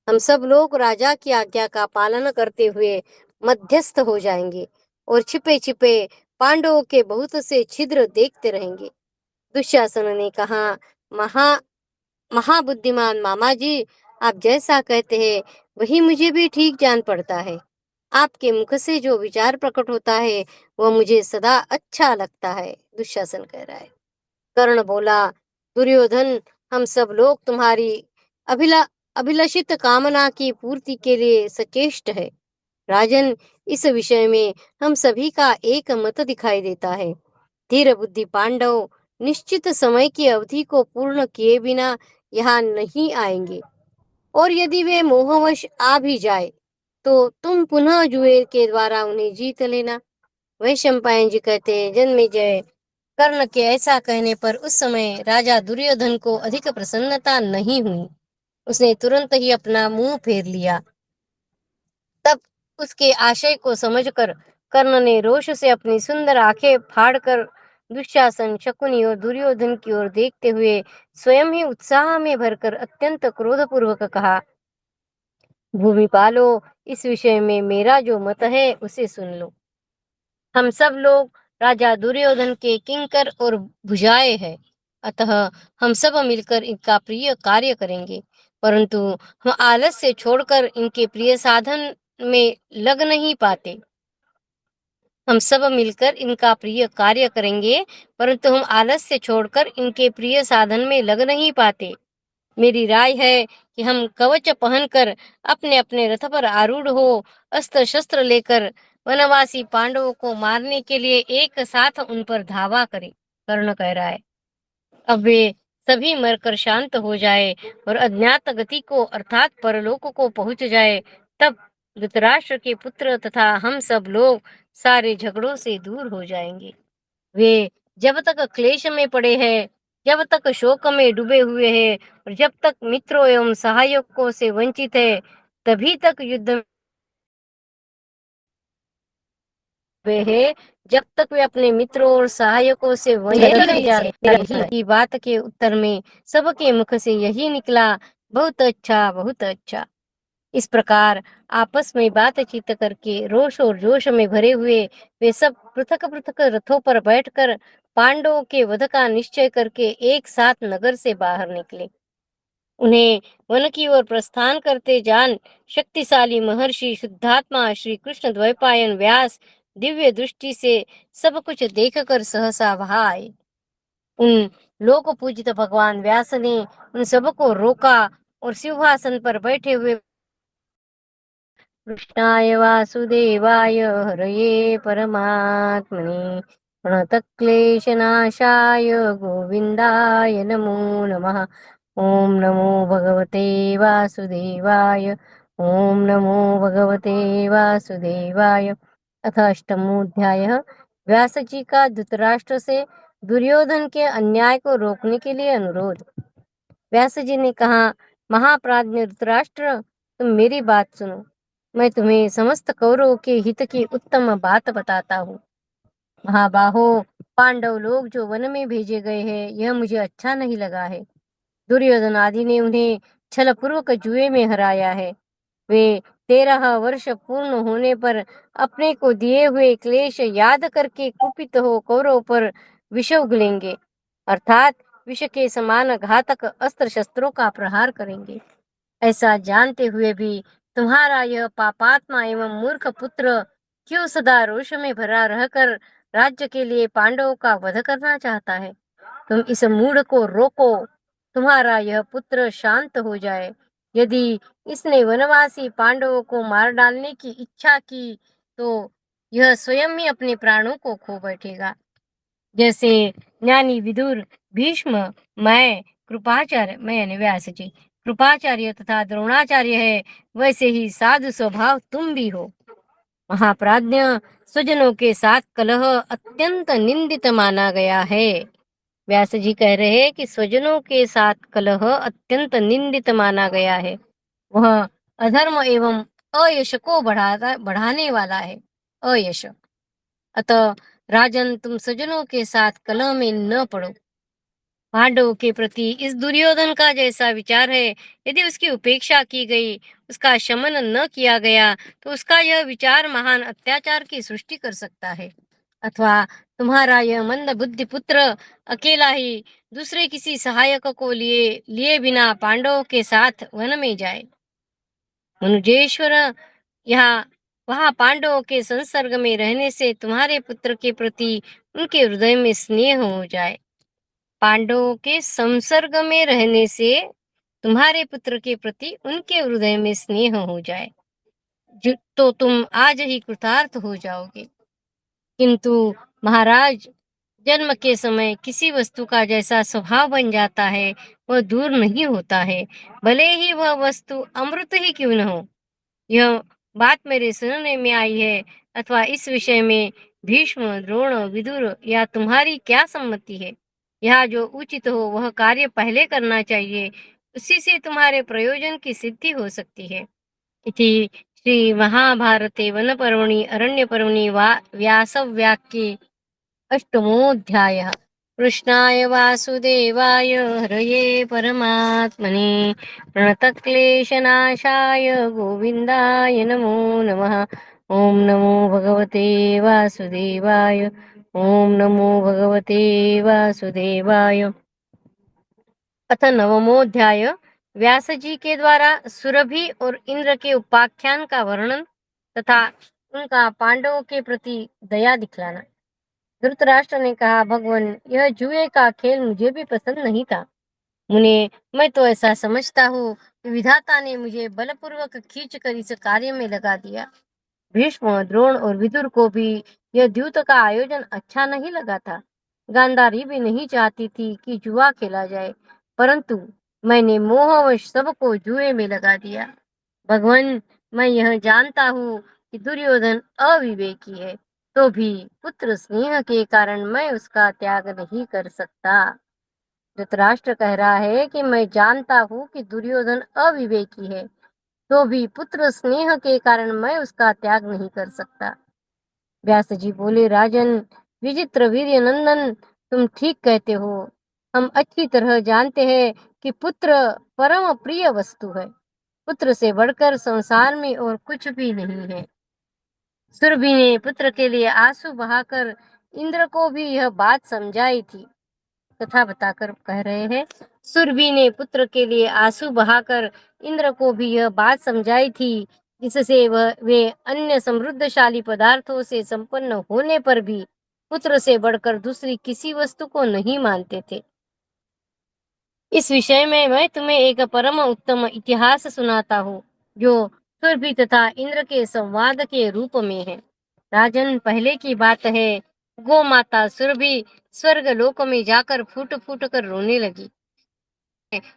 हम सब लोग राजा की आज्ञा का पालन करते हुए मध्यस्थ हो जाएंगे और छिपे छिपे पांडवों के बहुत से छिद्र देखते रहेंगे। दुशासन ने कहा, महा महाबुद्धिमान मामा जी, आप जैसा कहते हैं वही मुझे भी ठीक जान पड़ता है। आपके मुख से जो विचार प्रकट होता है वह मुझे सदा अच्छा लगता है। दुशासन कह रहा है। कर्ण बोला, दुर्योधन, हम सब लोग तुम्हारी अभिला अभिलषित कामना की पूर्ति के लिए सचेष्ट है। राजन, इस विषय में हम सभी का एक मत दिखाई देता है। धीर बुद्धि पांडव निश्चित समय की अवधि को पूर्ण किए बिना यहाँ नहीं आएंगे, और यदि वे मोहवश आ भी जाए तो तुम पुनः जुए के द्वारा उन्हें जीत लेना। वैशंपायन जी कहते हैं, जन्मेजय, कर्ण के ऐसा कहने पर उस समय राजा दुर्योधन को अधिक प्रसन्नता नहीं हुई। उसने तुरंत ही अपना मुंह फेर लिया। तब उसके आशय को समझकर कर्ण ने रोष से अपनी सुंदर आंखें फाड़कर दुशासन, शकुनी और दुर्योधन की ओर देखते हुए स्वयं ही उत्साह में भरकर अत्यंत क्रोधपूर्वक कहा, भूमिपालो, इस विषय में मेरा जो मत है उसे सुन लो। हम सब लोग राजा दुर्योधन के किंकर और भुजाए हैं, अतः हम सब मिलकर इनका प्रिय कार्य करेंगे, परंतु हम आलस्य छोड़कर इनके प्रिय साधन में लग नहीं पाते। हम सब मिलकर इनका प्रिय कार्य करेंगे, परंतु हम आलस्य छोड़कर इनके प्रिय साधन में लग नहीं पाते। मेरी राय है कि हम कवच पहनकर अपने अपने रथ पर आरूढ़ हो अस्त्र शस्त्र लेकर वनवासी पांडवों को मारने के लिए एक साथ उन पर धावा करें। कर्ण कह रहा है, अब वे सभी मरकर शांत हो जाए और अज्ञात गति को अर्थात परलोक को पहुंच जाए, तब धृतराष्ट्र के पुत्र तथा हम सब लोग सारे झगड़ों से दूर हो जाएंगे। वे जब तक क्लेश में पड़े हैं, जब तक शोक में डूबे हुए हैं और जब तक मित्रों एवं सहायकों से वंचित है, तभी तक युद्ध वे हैं। जब तक वे अपने मित्रों और सहायकों से वंचित नहीं जाते। की बात के उत्तर में सबके मुख से यही निकला, बहुत अच्छा, बहुत अच्छा। इस प्रकार आपस में बातचीत करके रोष और जोश में भरे हुए वे सब पृथक पृथक रथों पर बैठकर पांडवों के वध का निश्चय करके एक साथ नगर से बाहर निकले। उन्हें वन की ओर प्रस्थान करते जान शक्तिशाली महर्षि शुद्धात्मा श्री कृष्ण द्वैपायन व्यास दिव्य दृष्टि से सब कुछ देखकर सहसा वहां आए। उन लोक पूजित भगवान व्यास ने उन सबको रोका और सिंहासन पर बैठे हुए कृष्णाय वासुदेवाय हरये परमात्मने प्रणतक्लेशनाशाय गोविन्दाय नमो नमः। ओम नमो भगवते वासुदेवाय। ओम नमो भगवते वासुदेवाय। अथ अष्टमोऽध्यायः। व्यास जी का धृतराष्ट्र से दुर्योधन के अन्याय को रोकने के लिए अनुरोध। व्यास जी ने कहा, महाप्राज्ञ धृतराष्ट्र, तुम मेरी बात सुनो। मैं तुम्हें समस्त कौरवों के हित की उत्तम बात बताता हूँ। महाबाहो, पांडव लोग जो वन में भेजे गए हैं, यह मुझे अच्छा नहीं लगा है। दुर्योधन आदि ने उन्हें छल पूर्वक जुए में हराया है। वे 13 वर्ष पूर्ण होने पर अपने को दिए हुए क्लेश याद करके कुपित हो कौरवों पर विष उगलेंगे, अर्थात विष के समान घातक अस्त्र शस्त्रों का प्रहार करेंगे। ऐसा जानते हुए भी तुम्हारा यह पापात्मा एवं मूर्ख पुत्र क्यों सदा रोष में भरा रहकर राज्य के लिए पांडवों का वध करना चाहता है? तुम इस मूढ़ को रोको, तुम्हारा यह पुत्र शांत हो जाए। यदि इसने वनवासी पांडवों को मार डालने की इच्छा की तो यह स्वयं ही अपने प्राणों को खो बैठेगा। जैसे ज्ञानी विदुर, भीष्म, मैं कृपाचार्य, मैं यानी व्यास जी, कृपाचार्य तथा द्रोणाचार्य है, वैसे ही साधु स्वभाव तुम भी हो। महाप्राज्ञ, स्वजनों के साथ कलह अत्यंत निंदित माना गया है। व्यास जी कह रहे हैं कि स्वजनों के साथ कलह अत्यंत निंदित माना गया है। वह अधर्म एवं अयश को बढ़ाने वाला है। अयश। अतः राजन, तुम स्वजनों के साथ कलह में न पड़ो। पांडवों के प्रति इस दुर्योधन का जैसा विचार है, यदि उसकी उपेक्षा की गई, उसका शमन न किया गया, तो उसका यह विचार महान अत्याचार की सृष्टि कर सकता है। अथवा तुम्हारा यह मंद बुद्धि पुत्र अकेला ही दूसरे किसी सहायक को लिए लिए बिना पांडवों के साथ वन में जाए। मनुजेश्वर, यहाँ वहां पांडवों के संसर्ग में रहने से तुम्हारे पुत्र के प्रति उनके हृदय में स्नेह हो जाए। पांडवों के संसर्ग में रहने से तुम्हारे पुत्र के प्रति उनके हृदय में स्नेह हो जाए, तो तुम आज ही कृतार्थ हो जाओगे। किंतु महाराज, जन्म के समय किसी वस्तु का जैसा स्वभाव बन जाता है, वह दूर नहीं होता है, भले ही वह वस्तु अमृत ही क्यों न हो। यह बात मेरे सुनने में आई है, अथवा इस विषय में भीष्म, द्रोण, विदुर या तुम्हारी क्या सम्मति है? यह जो उचित हो वह कार्य पहले करना चाहिए, उसी से तुम्हारे प्रयोजन की सिद्धि हो सकती है। इति श्री महाभारते वन पर्वणि अरण्य पर्वणि वा व्यासव्याख्ये अष्टमोऽध्यायः। कृष्णाय वासुदेवाय हरये परमात्मने प्रणतक्लेशनाशाय गोविन्दाय नमो नमः। ॐ नमो भगवते वासुदेवाय। ॐ नमो भगवते वासुदेवाय। अथ नवमोऽध्याय। व्यास जी के द्वारा सुरभि और इंद्र के उपाख्यान का वर्णन तथा उनका पांडवों के प्रति दया दिखलाना। धृतराष्ट्र ने कहा, भगवान, यह जुए का खेल मुझे भी पसंद नहीं था। मुने, मैं तो ऐसा समझता हूँ कि विधाता ने मुझे बलपूर्वक खींच कर इस कार्य में लगा दिया। भीष्म, द्रोण और विदुर को भी यह द्यूत का आयोजन अच्छा नहीं लगा था। गांधारी भी नहीं चाहती थी कि जुआ खेला जाए, परंतु मैंने मोहवश सबको जुए में लगा दिया। भगवान, मैं यह जानता हूँ कि दुर्योधन अविवेकी है, तो भी पुत्र स्नेह के कारण मैं उसका त्याग नहीं कर सकता। धृतराष्ट्र कह रहा है कि मैं जानता हूँ कि दुर्योधन अविवेकी है, तो भी पुत्र स्नेह के कारण मैं उसका त्याग नहीं कर सकता। व्यास जी बोले, राजन विचित्र वीर्य नंदन, तुम ठीक कहते हो। हम अच्छी तरह जानते हैं कि पुत्र परम प्रिय वस्तु है। पुत्र से बढ़कर संसार में और कुछ भी नहीं है। सुरभि ने पुत्र के लिए आंसू बहाकर इंद्र को भी यह बात समझाई थी। कथा बताकर कह रहे हैं, सुरभि ने पुत्र के लिए आंसू बहाकर इंद्र को भी यह बात समझाई थी, जिससे वह वे अन्य समृद्धशाली पदार्थों से संपन्न होने पर भी पुत्र से बढ़कर दूसरी किसी वस्तु को नहीं मानते थे। इस विषय में मैं तुम्हें एक परम उत्तम इतिहास सुनाता हूँ, जो सुरभि तथा इंद्र के संवाद के रूप में है। राजन, पहले की बात है, गो माता सुरभि स्वर्ग लोक में जाकर फूट फूट कर रोने लगी।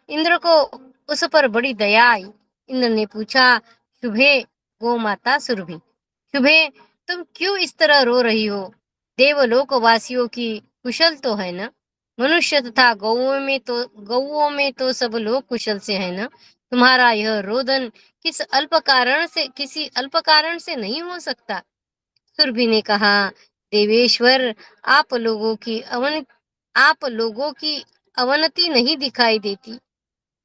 इंद्र को उस पर बड़ी दया आई। इंद्र ने पूछा, शुभे, गो माता सुरभि, शुभे, तुम क्यों इस तरह रो रही हो? देवलोक वासियों की कुशल तो है ना? मनुष्य तथा गौओं में तो सब लोग कुशल से है ना? तुम्हारा यह रोदन किसी अल्प कारण से नहीं हो सकता। सुरभि ने कहा, देवेश्वर, आप लोगों की अवनति नहीं दिखाई देती।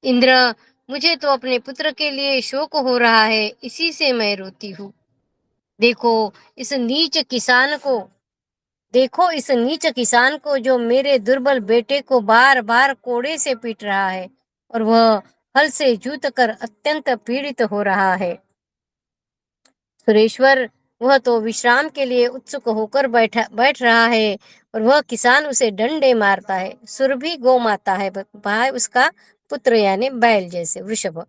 इंद्र, मुझे तो अपने पुत्र के लिए शोक हो रहा है, इसी से मैं रोती हूँ। देखो इस नीच किसान को देखो इस नीच किसान को, जो मेरे दुर्बल बेटे को बार बार कोड़े से पीट रहा है, और वह हल से जूत कर अत्यंत पीड़ित हो रहा है। सुरेश्वर, वह तो विश्राम के लिए उत्सुक होकर बैठ रहा है, और वह किसान उसे डंडे मारता है। सुरभि गौ माता है, भाई उसका पुत्र यानी बैल जैसे वृषभ,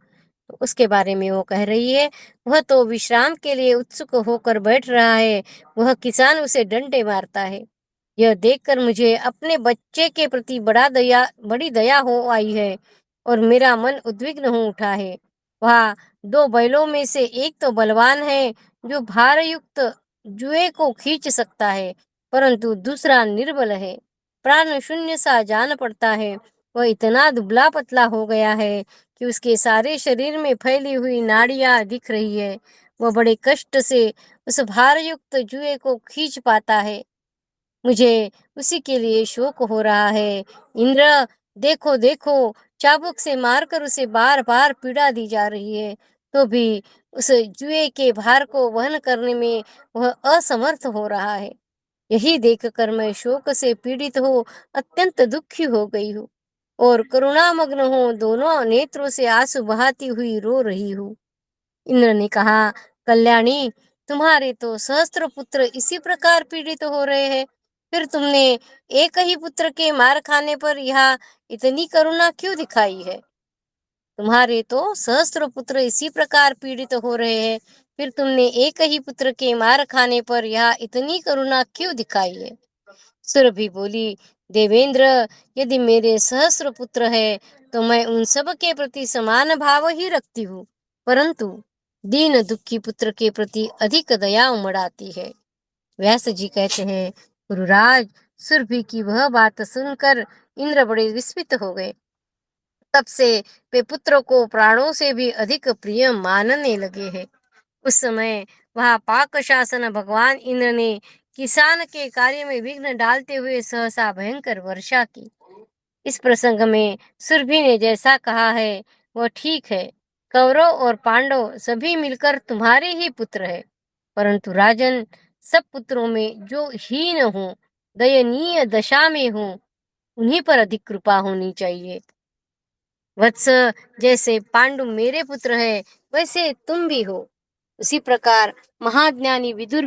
तो उसके बारे में वो कह रही है, वह तो विश्राम के लिए उत्सुक होकर बैठ रहा है, वह किसान उसे डंडे मारता है। यह देखकर मुझे अपने बच्चे के प्रति बड़ी दया हो आई है, और मेरा मन उद्विग्न हो उठा है। वह दो बैलों में से एक तो बलवान है, जो भारयुक्त जुए को खींच सकता है, परंतु दूसरा निर्बल है, प्राण शून्य सा जान पड़ता है। वह इतना दुबला पतला हो गया है कि उसके सारे शरीर में फैली हुई नाड़ियां दिख रही है। वह बड़े कष्ट से उस भारयुक्त जुए को खींच पाता है। मुझे उसी के लिए शोक हो रहा है। इंद्र, देखो देखो, चाबुक से मारकर उसे बार बार पीड़ा दी जा रही है, तो भी उस जुए के भार को वहन करने में वह असमर्थ हो रहा है। यही देखकर मैं शोक से पीड़ित हो अत्यंत दुखी हो गई हूँ और करुणामग्न हो दोनों नेत्रों से आंसू बहाती हुई रो रही हूँ। इंद्र ने कहा, कल्याणी, तुम्हारे तो सहस्त्र पुत्र इसी प्रकार पीड़ित हो रहे हैं, फिर तुमने एक ही पुत्र के मार खाने पर यह इतनी करुणा क्यों दिखाई है? तुम्हारे तो सहस्त्र पुत्र इसी प्रकार पीड़ित हो रहे हैं, फिर तुमने एक ही पुत्र के मार खाने पर यह इतनी करुणा क्यों दिखाई है? सुरभि बोली, देवेंद्र, यदि मेरे सहस्त्र पुत्र है तो मैं उन सब के प्रति समान भाव ही रखती हूँ, परंतु दीन दुखी पुत्र के प्रति अधिक दया उमड़ आती है। व्यास जी कहते हैं, गुरुराज, सुरभि की वह बात सुनकर इंद्र बड़े विस्मित हो गए। तब से वे पुत्र को प्राणों से भी अधिक प्रिय मानने लगे हैं। उस समय वहां पाक शासन भगवान इंद्र ने किसान के कार्य में विघ्न डालते हुए सहसा भयंकर वर्षा की। इस प्रसंग में सुरभि ने जैसा कहा है वह ठीक है। कौरव और पांडव सभी मिलकर तुम्हारे ही पुत्र है, परंतु राजन, सब पुत्रों में जो हीन हो, दयनीय दशा में हो, उन्हीं पर अधिक कृपा होनी चाहिए। वत्स, जैसे पांडु मेरे पुत्र है, वैसे तुम भी हो। उसी प्रकार महाज्ञानी विदुर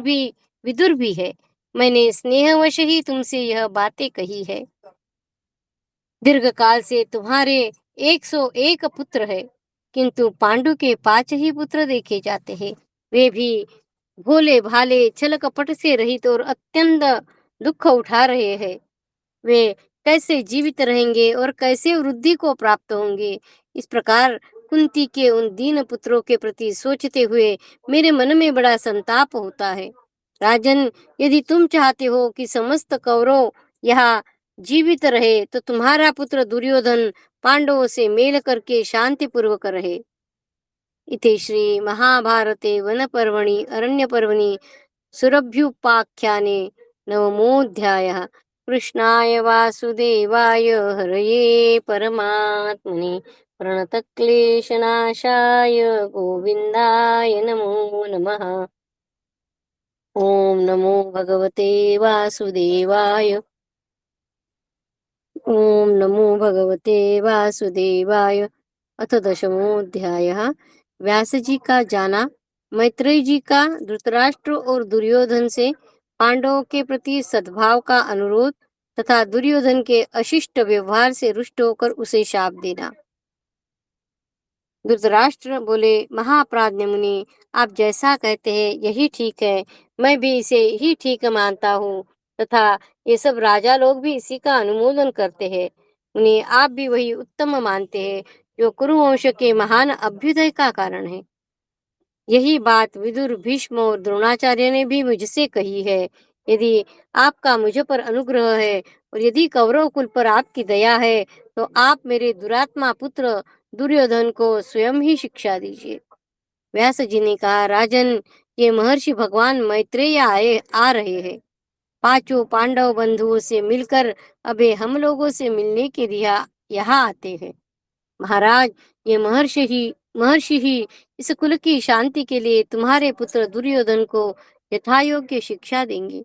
भी है। मैंने स्नेहवश ही तुमसे यह बातें कही है। दीर्घ काल से तुम्हारे 101 पुत्र है, किंतु पांडु के 5 ही पुत्र देखे जाते हैं। वे भी भोले भाले, छल कपट से रहित और अत्यंत दुख उठा रहे हैं। वे कैसे जीवित रहेंगे और कैसे वृद्धि को प्राप्त होंगे? इस प्रकार कुंती के उन दीन पुत्रों के प्रति सोचते हुए मेरे मन में बड़ा संताप होता है। राजन, यदि तुम चाहते हो कि समस्त कौरव यहाँ जीवित रहे, तो तुम्हारा पुत्र दुर्योधन पांडवों से मेल करके शांति पूर्वक रहे। इति श्री महाभारते वनपर्वणि अरण्यपर्वणि सुरभ्युपाख्याने नवमोऽध्यायः। कृष्णाय वासुदेवाय हरये परमात्मने प्रणतक्लेशनाशाय गोविन्दाय नमो नमः। ॐ नमो भगवते वासुदेवाय। ओम नमो भगवते वासुदेवाय। अथ दशमोऽध्यायः। व्यास जी का जाना। मैत्रेय जी का धृतराष्ट्र और दुर्योधन से पांडवों के प्रति सद्भाव का अनुरोध तथा दुर्योधन के अशिष्ट व्यवहार से रुष्ट होकर उसे शाप देना। धृतराष्ट्र बोले, महाप्राज्ञ मुनि, आप जैसा कहते हैं यही ठीक है। मैं भी इसे ही ठीक मानता हूँ तथा ये सब राजा लोग भी इसी का अनुमोदन करते हैं। मुनि, आप भी वही उत्तम मानते हैं जो कुरुवंश के महान अभ्युदय का कारण है। यही बात विदुर, भीष्म और द्रोणाचार्य ने भी मुझसे कही है। यदि आपका मुझ पर अनुग्रह है और यदि कौरव कुल पर आपकी दया है, तो आप मेरे दुरात्मा पुत्र दुर्योधन को स्वयं ही शिक्षा दीजिए। व्यास जी ने कहा, राजन, ये महर्षि भगवान मैत्रेय आए आ रहे हैं। पांचों पांडव बंधुओं से मिलकर अबे हम लोगों से मिलने के लिए यहाँ आते हैं। महाराज, ये महर्षि ही इस कुल की शांति के लिए तुम्हारे पुत्र दुर्योधन को यथायोग्य शिक्षा देंगे।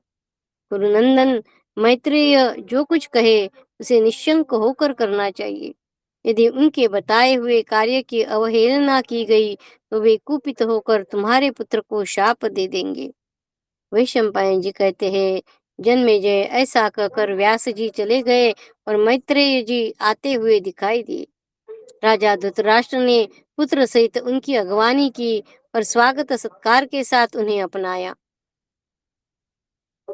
गुरुनंदन, मैत्रेय जो कुछ कहे उसे निश्शंक होकर करना चाहिए। यदि उनके बताए हुए कार्य की अवहेलना की गई तो वे कुपित होकर तुम्हारे पुत्र को शाप दे देंगे। वैशंपायन जी कहते हैं, जन्मेजय ऐसा कहकर व्यास जी चले गए और मैत्रेय जी आते हुए दिखाई दिए। राजा धृतराष्ट्र ने पुत्र सहित उनकी अगवानी की और स्वागत सत्कार के साथ उन्हें अपनाया।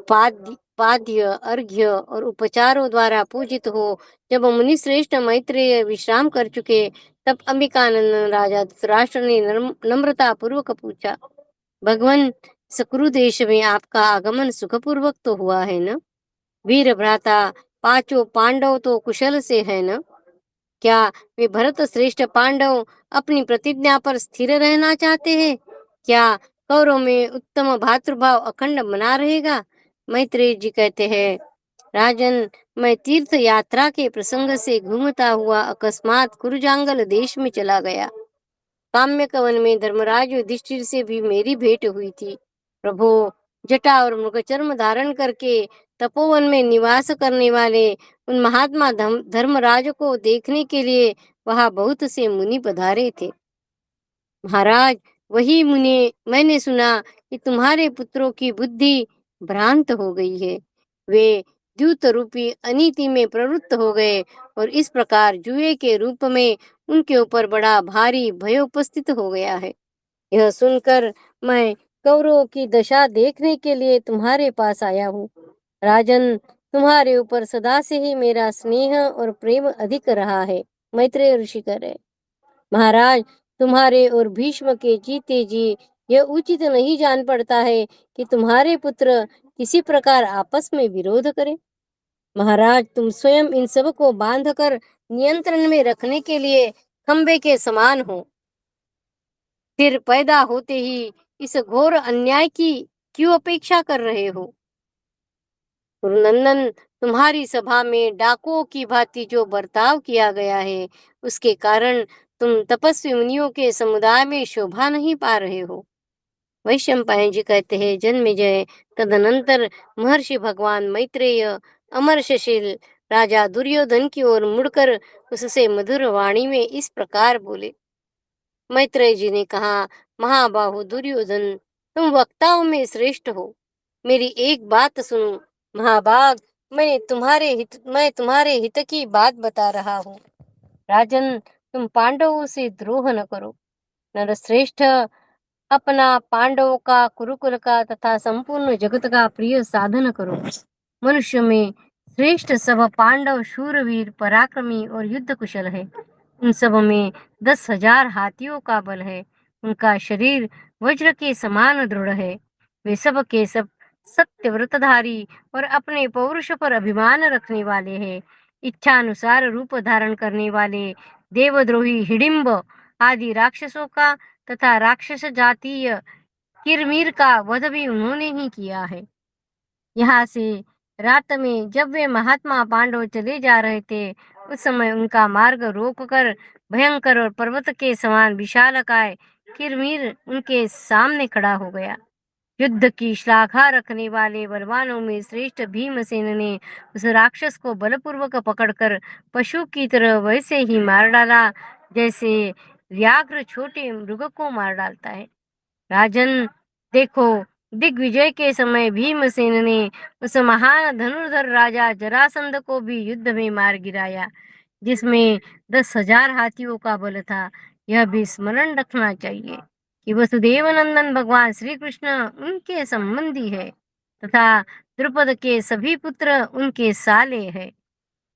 पाद्य, अर्घ्य और उपचारों द्वारा पूजित हो जब मुनिश्रेष्ठ मैत्रेय विश्राम कर चुके, तब अंबिकानंदन राजा धृतराष्ट्र ने नम्रता पूर्वक पूछा, भगवान, सकुरु देश में आपका आगमन सुखपूर्वक तो हुआ है न? वीर भ्राता, पांचों पांडव तो कुशल से है न? क्या वे भरत श्रेष्ठ पांडव अपनी प्रतिज्ञा पर स्थिर रहना चाहते हैं? क्या कौरव में उत्तम भातृभाव अखंड बना रहेगा? मैत्रेय जी कहते हैं, राजन, मैं तीर्थ यात्रा के प्रसंग से घूमता हुआ अकस्मात कुरुजांगल देश में चला गया। काम्य कवन में धर्मराज युधिष्ठिर से भी मेरी भेंट हुई थी। प्रभु, जटा और मृगचर्म धारण करके तपोवन में निवास करने वाले उन महात्मा धर्मराज को देखने के लिए वहां बहुत से मुनि पधारे थे। महाराज, वही मुने मैंने सुना कि तुम्हारे पुत्रों की बुद्धि भ्रांत हो गई है। वे द्यूत रूपी अनीति में प्रवृत्त हो गए और इस प्रकार जुए के रूप में उनके ऊपर बड़ा भारी भय उपस्थित हो गया है। यह सुनकर मैं कौरवों की दशा देखने के लिए तुम्हारे पास आया हूँ। राजन, तुम्हारे ऊपर सदा से ही मेरा स्नेह और प्रेम अधिक रहा है। मैत्रेय ऋषि कह रहे, महाराज, तुम्हारे और भीष्म के जीते जी यह उचित नहीं जान पड़ता है कि तुम्हारे पुत्र किसी प्रकार आपस में विरोध करें। महाराज, तुम स्वयं इन सब को बांध कर नियंत्रण में रखने के लिए खंबे के समान हो, फिर पैदा होते ही इस घोर अन्याय की क्यों अपेक्षा कर रहे हो? गुरुनंदन, तुम्हारी सभा में डाकुओं की भांति जो बर्ताव किया गया है, उसके कारण तुम तपस्वी मुनियों के समुदाय में शोभा नहीं पा रहे हो। वैशंपायन जी कहते हैं, जन्मेजय तदनंतर महर्षि भगवान मैत्रेय अमरशशील राजा दुर्योधन की ओर मुड़कर उससे मधुर वाणी में इस प्रकार बोले। मैत्रेय जी ने कहा, महाबाहु दुर्योधन, तुम वक्ताओं में श्रेष्ठ हो। मेरी एक बात सुनो। महाभाग, मैं तुम्हारे हित की बात बता रहा हूँ। राजन, तुम पांडवों से द्रोह न करो। नरश्रेष्ठ, अपना पांडवों का, कुरुकुल का तथा संपूर्ण जगत का प्रिय साधन करो। मनुष्य में श्रेष्ठ सब पांडव शूरवीर, पराक्रमी और युद्ध कुशल है। उन सब में 10,000 हाथियों का बल है। उनका शरीर वज्र के समान दृढ़ है। वे सब के सब सत्य व्रतधारी और अपने पौरुष पर अभिमान रखने वाले हैं। इच्छा अनुसार रूप धारण करने वाले देवद्रोही हिडिंब आदि राक्षसों का तथा राक्षस जातीय किरमीर का वध भी उन्होंने ही किया है। यहाँ से रात में जब वे महात्मा पांडव चले जा रहे थे, उस समय उनका मार्ग रोककर भयंकर और पर्वत के समान विशालकाय किरमीर उनके सामने खड़ा हो गया। युद्ध की श्लाघा रखने वाले बलवानों में श्रेष्ठ भीमसेन ने उस राक्षस को बलपूर्वक पकड़कर पशु की तरह वैसे ही मार डाला जैसे व्याघ्र छोटे मृग को मार डालता है। राजन, देखो, दिग्विजय के समय भीमसेन ने उस महान धनुर्धर राजा जरासंध को भी युद्ध में मार गिराया, जिसमें 10,000 हाथियों का बल था। यह भी स्मरण रखना चाहिए कि वसुदेव नंदन भगवान श्री कृष्ण उनके संबंधी है तथा द्रुपद के सभी पुत्र उनके साले हैं।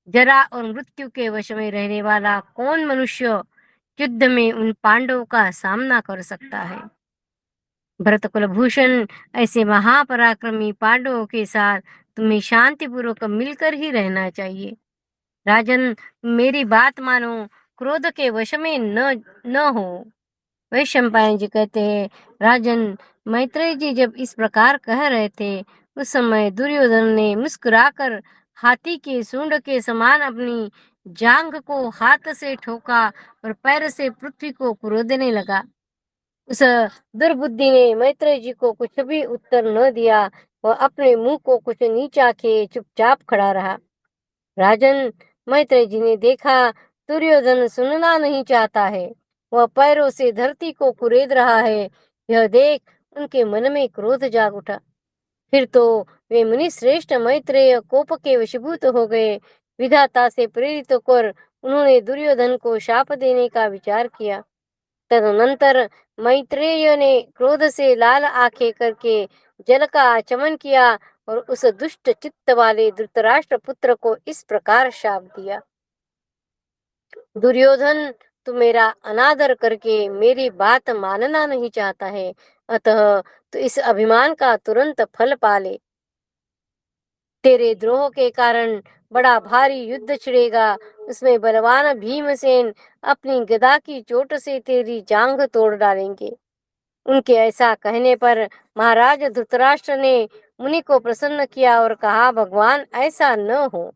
जरा और मृत्यु के वश में रहने वाला कौन मनुष्य युद्ध में उन पांडवों का सामना कर सकता है? भरत कुलभूषण, ऐसे महापराक्रमी पांडवों के साथ तुम्हें शांतिपूर्वक मिलकर ही रहना चाहिए। राजन, मेरी बात मानो, क्रोध के वश में न हो। वैशंपायन जी कहते हैं, राजन, मैत्रेय जी जब इस प्रकार कह रहे थे, उस समय दुर्योधन ने मुस्कुराकर हाथी के सूंड के समान अपनी जांघ को हाथ से ठोका और पैर से पृथ्वी को कुरेदने लगा। उस दुर्बुद्धि ने मैत्रेय जी को कुछ भी उत्तर न दिया। वह अपने मुंह को कुछ नीचा किए चुपचाप खड़ा रहा। राजन, मैत्रेय जी ने देखा दुर्योधन सुनना नहीं चाहता है। वह पैरों से धरती को कुरेद रहा है। यह देख उनके मन में क्रोध जाग उठा। फिर तो वे मुनि श्रेष्ठ मैत्रेय कोप के वशीभूत हो गए। विधाता से प्रेरित होकर उन्होंने दुर्योधन को शाप देने का विचार किया। तदनंतर मैत्रेय ने क्रोध से लाल आंखें करके जल का आचमन किया और उस दुष्ट चित्त वाले धृतराष्ट्र पुत्र को इस प्रकार शाप दिया। दुर्योधन, तू मेरा अनादर करके मेरी बात मानना नहीं चाहता है, अतः तू इस अभिमान का तुरंत फल पा ले। तेरे द्रोह के कारण बड़ा भारी युद्ध छिड़ेगा। उसमें बलवान भीमसेन अपनी गदा की चोट से तेरी जांघ तोड़ डालेंगे। उनके ऐसा कहने पर महाराज धृतराष्ट्र ने मुनि को प्रसन्न किया और कहा, भगवान, ऐसा न हो।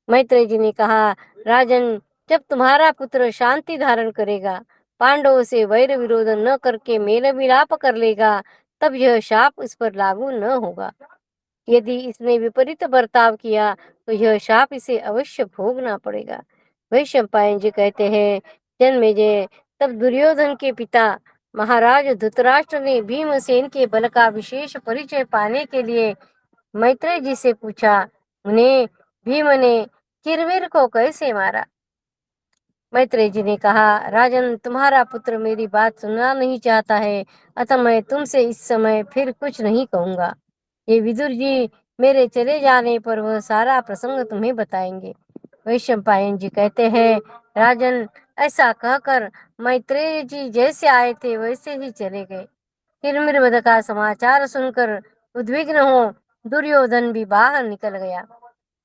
मैत्रेय जी ने कहा, राजन, जब तुम्हारा पुत्र शांति धारण करेगा, पांडवों से वैर विरोध न करके मेल मिलाप कर लेगा, तब यह शाप इस पर लागू न होगा। यदि इसने विपरीत बर्ताव किया तो यह शाप इसे अवश्य भोगना पड़ेगा। वैशंपायन जी कहते हैं, जन्मेजय, तब दुर्योधन के पिता महाराज धृतराष्ट्र ने भीमसेन के बल का विशेष परिचय पाने के लिए मैत्रेय जी से पूछा, उन्हें भीम ने किरमिर को कैसे मारा? मैत्रेय जी ने कहा, राजन, तुम्हारा पुत्र मेरी बात सुनना नहीं चाहता है, अतः मैं तुमसे इस समय फिर कुछ नहीं कहूंगा। ये विदुर जी मेरे चले जाने पर वह सारा प्रसंग तुम्हें बताएंगे। वैशंपायन जी कहते हैं, राजन, ऐसा कहकर मैत्रेय जी जैसे आए थे वैसे ही चले गए। किरमिर वध का समाचार सुनकर उद्विग्न हो दुर्योधन भी बाहर निकल गया।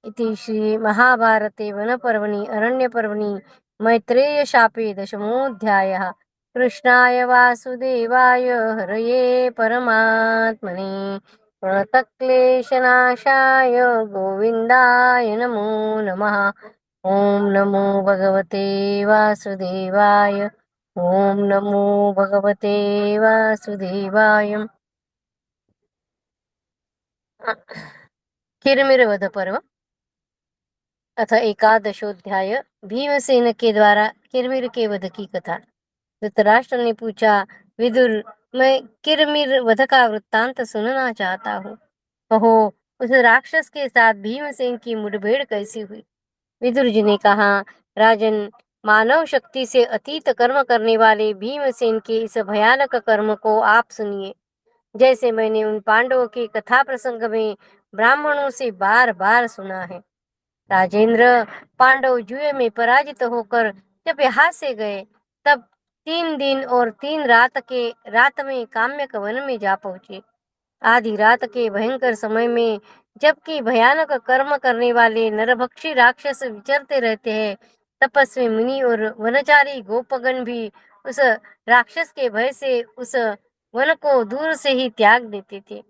इति श्री महाभारते वनपर्वणि अरण्यपर्वणि मैत्रेय शापे दशमोऽध्यायः। कृष्णाय वासुदेवाय हरये परमात्मने प्रणतक्लेशनाशाय गोविन्दाय नमो नमः। ॐ नमो भगवते वासुदेवाय। ॐ नमो भगवते वासुदेवाय। किरमिरवध पर्व अथ एकादशोध्याय। भीमसेन के द्वारा किरमिर के वध की कथा। धृतराष्ट्र ने पूछा, विदुर, मैं किरमिर वध का वृत्तांत सुनना चाहता हूँ। कहो, उस राक्षस के साथ भीमसेन की मुठभेड़ कैसी हुई? विदुर जी ने कहा, राजन, मानव शक्ति से अतीत कर्म करने वाले भीमसेन के इस भयानक कर्म को आप सुनिए, जैसे मैंने उन पांडवों के कथा प्रसंग में ब्राह्मणों से बार बार सुना है। राजेंद्र, पांडव जुए में पराजित होकर जब यहाँ से गए, तब 3 दिन और 3 रात में काम्यक वन में जा पहुंचे। आधी रात के भयंकर समय में, जबकि भयानक कर्म करने वाले नरभक्षी राक्षस विचरते रहते हैं, तपस्वी मुनि और वनचारी गोपगण भी उस राक्षस के भय से उस वन को दूर से ही त्याग देते थे।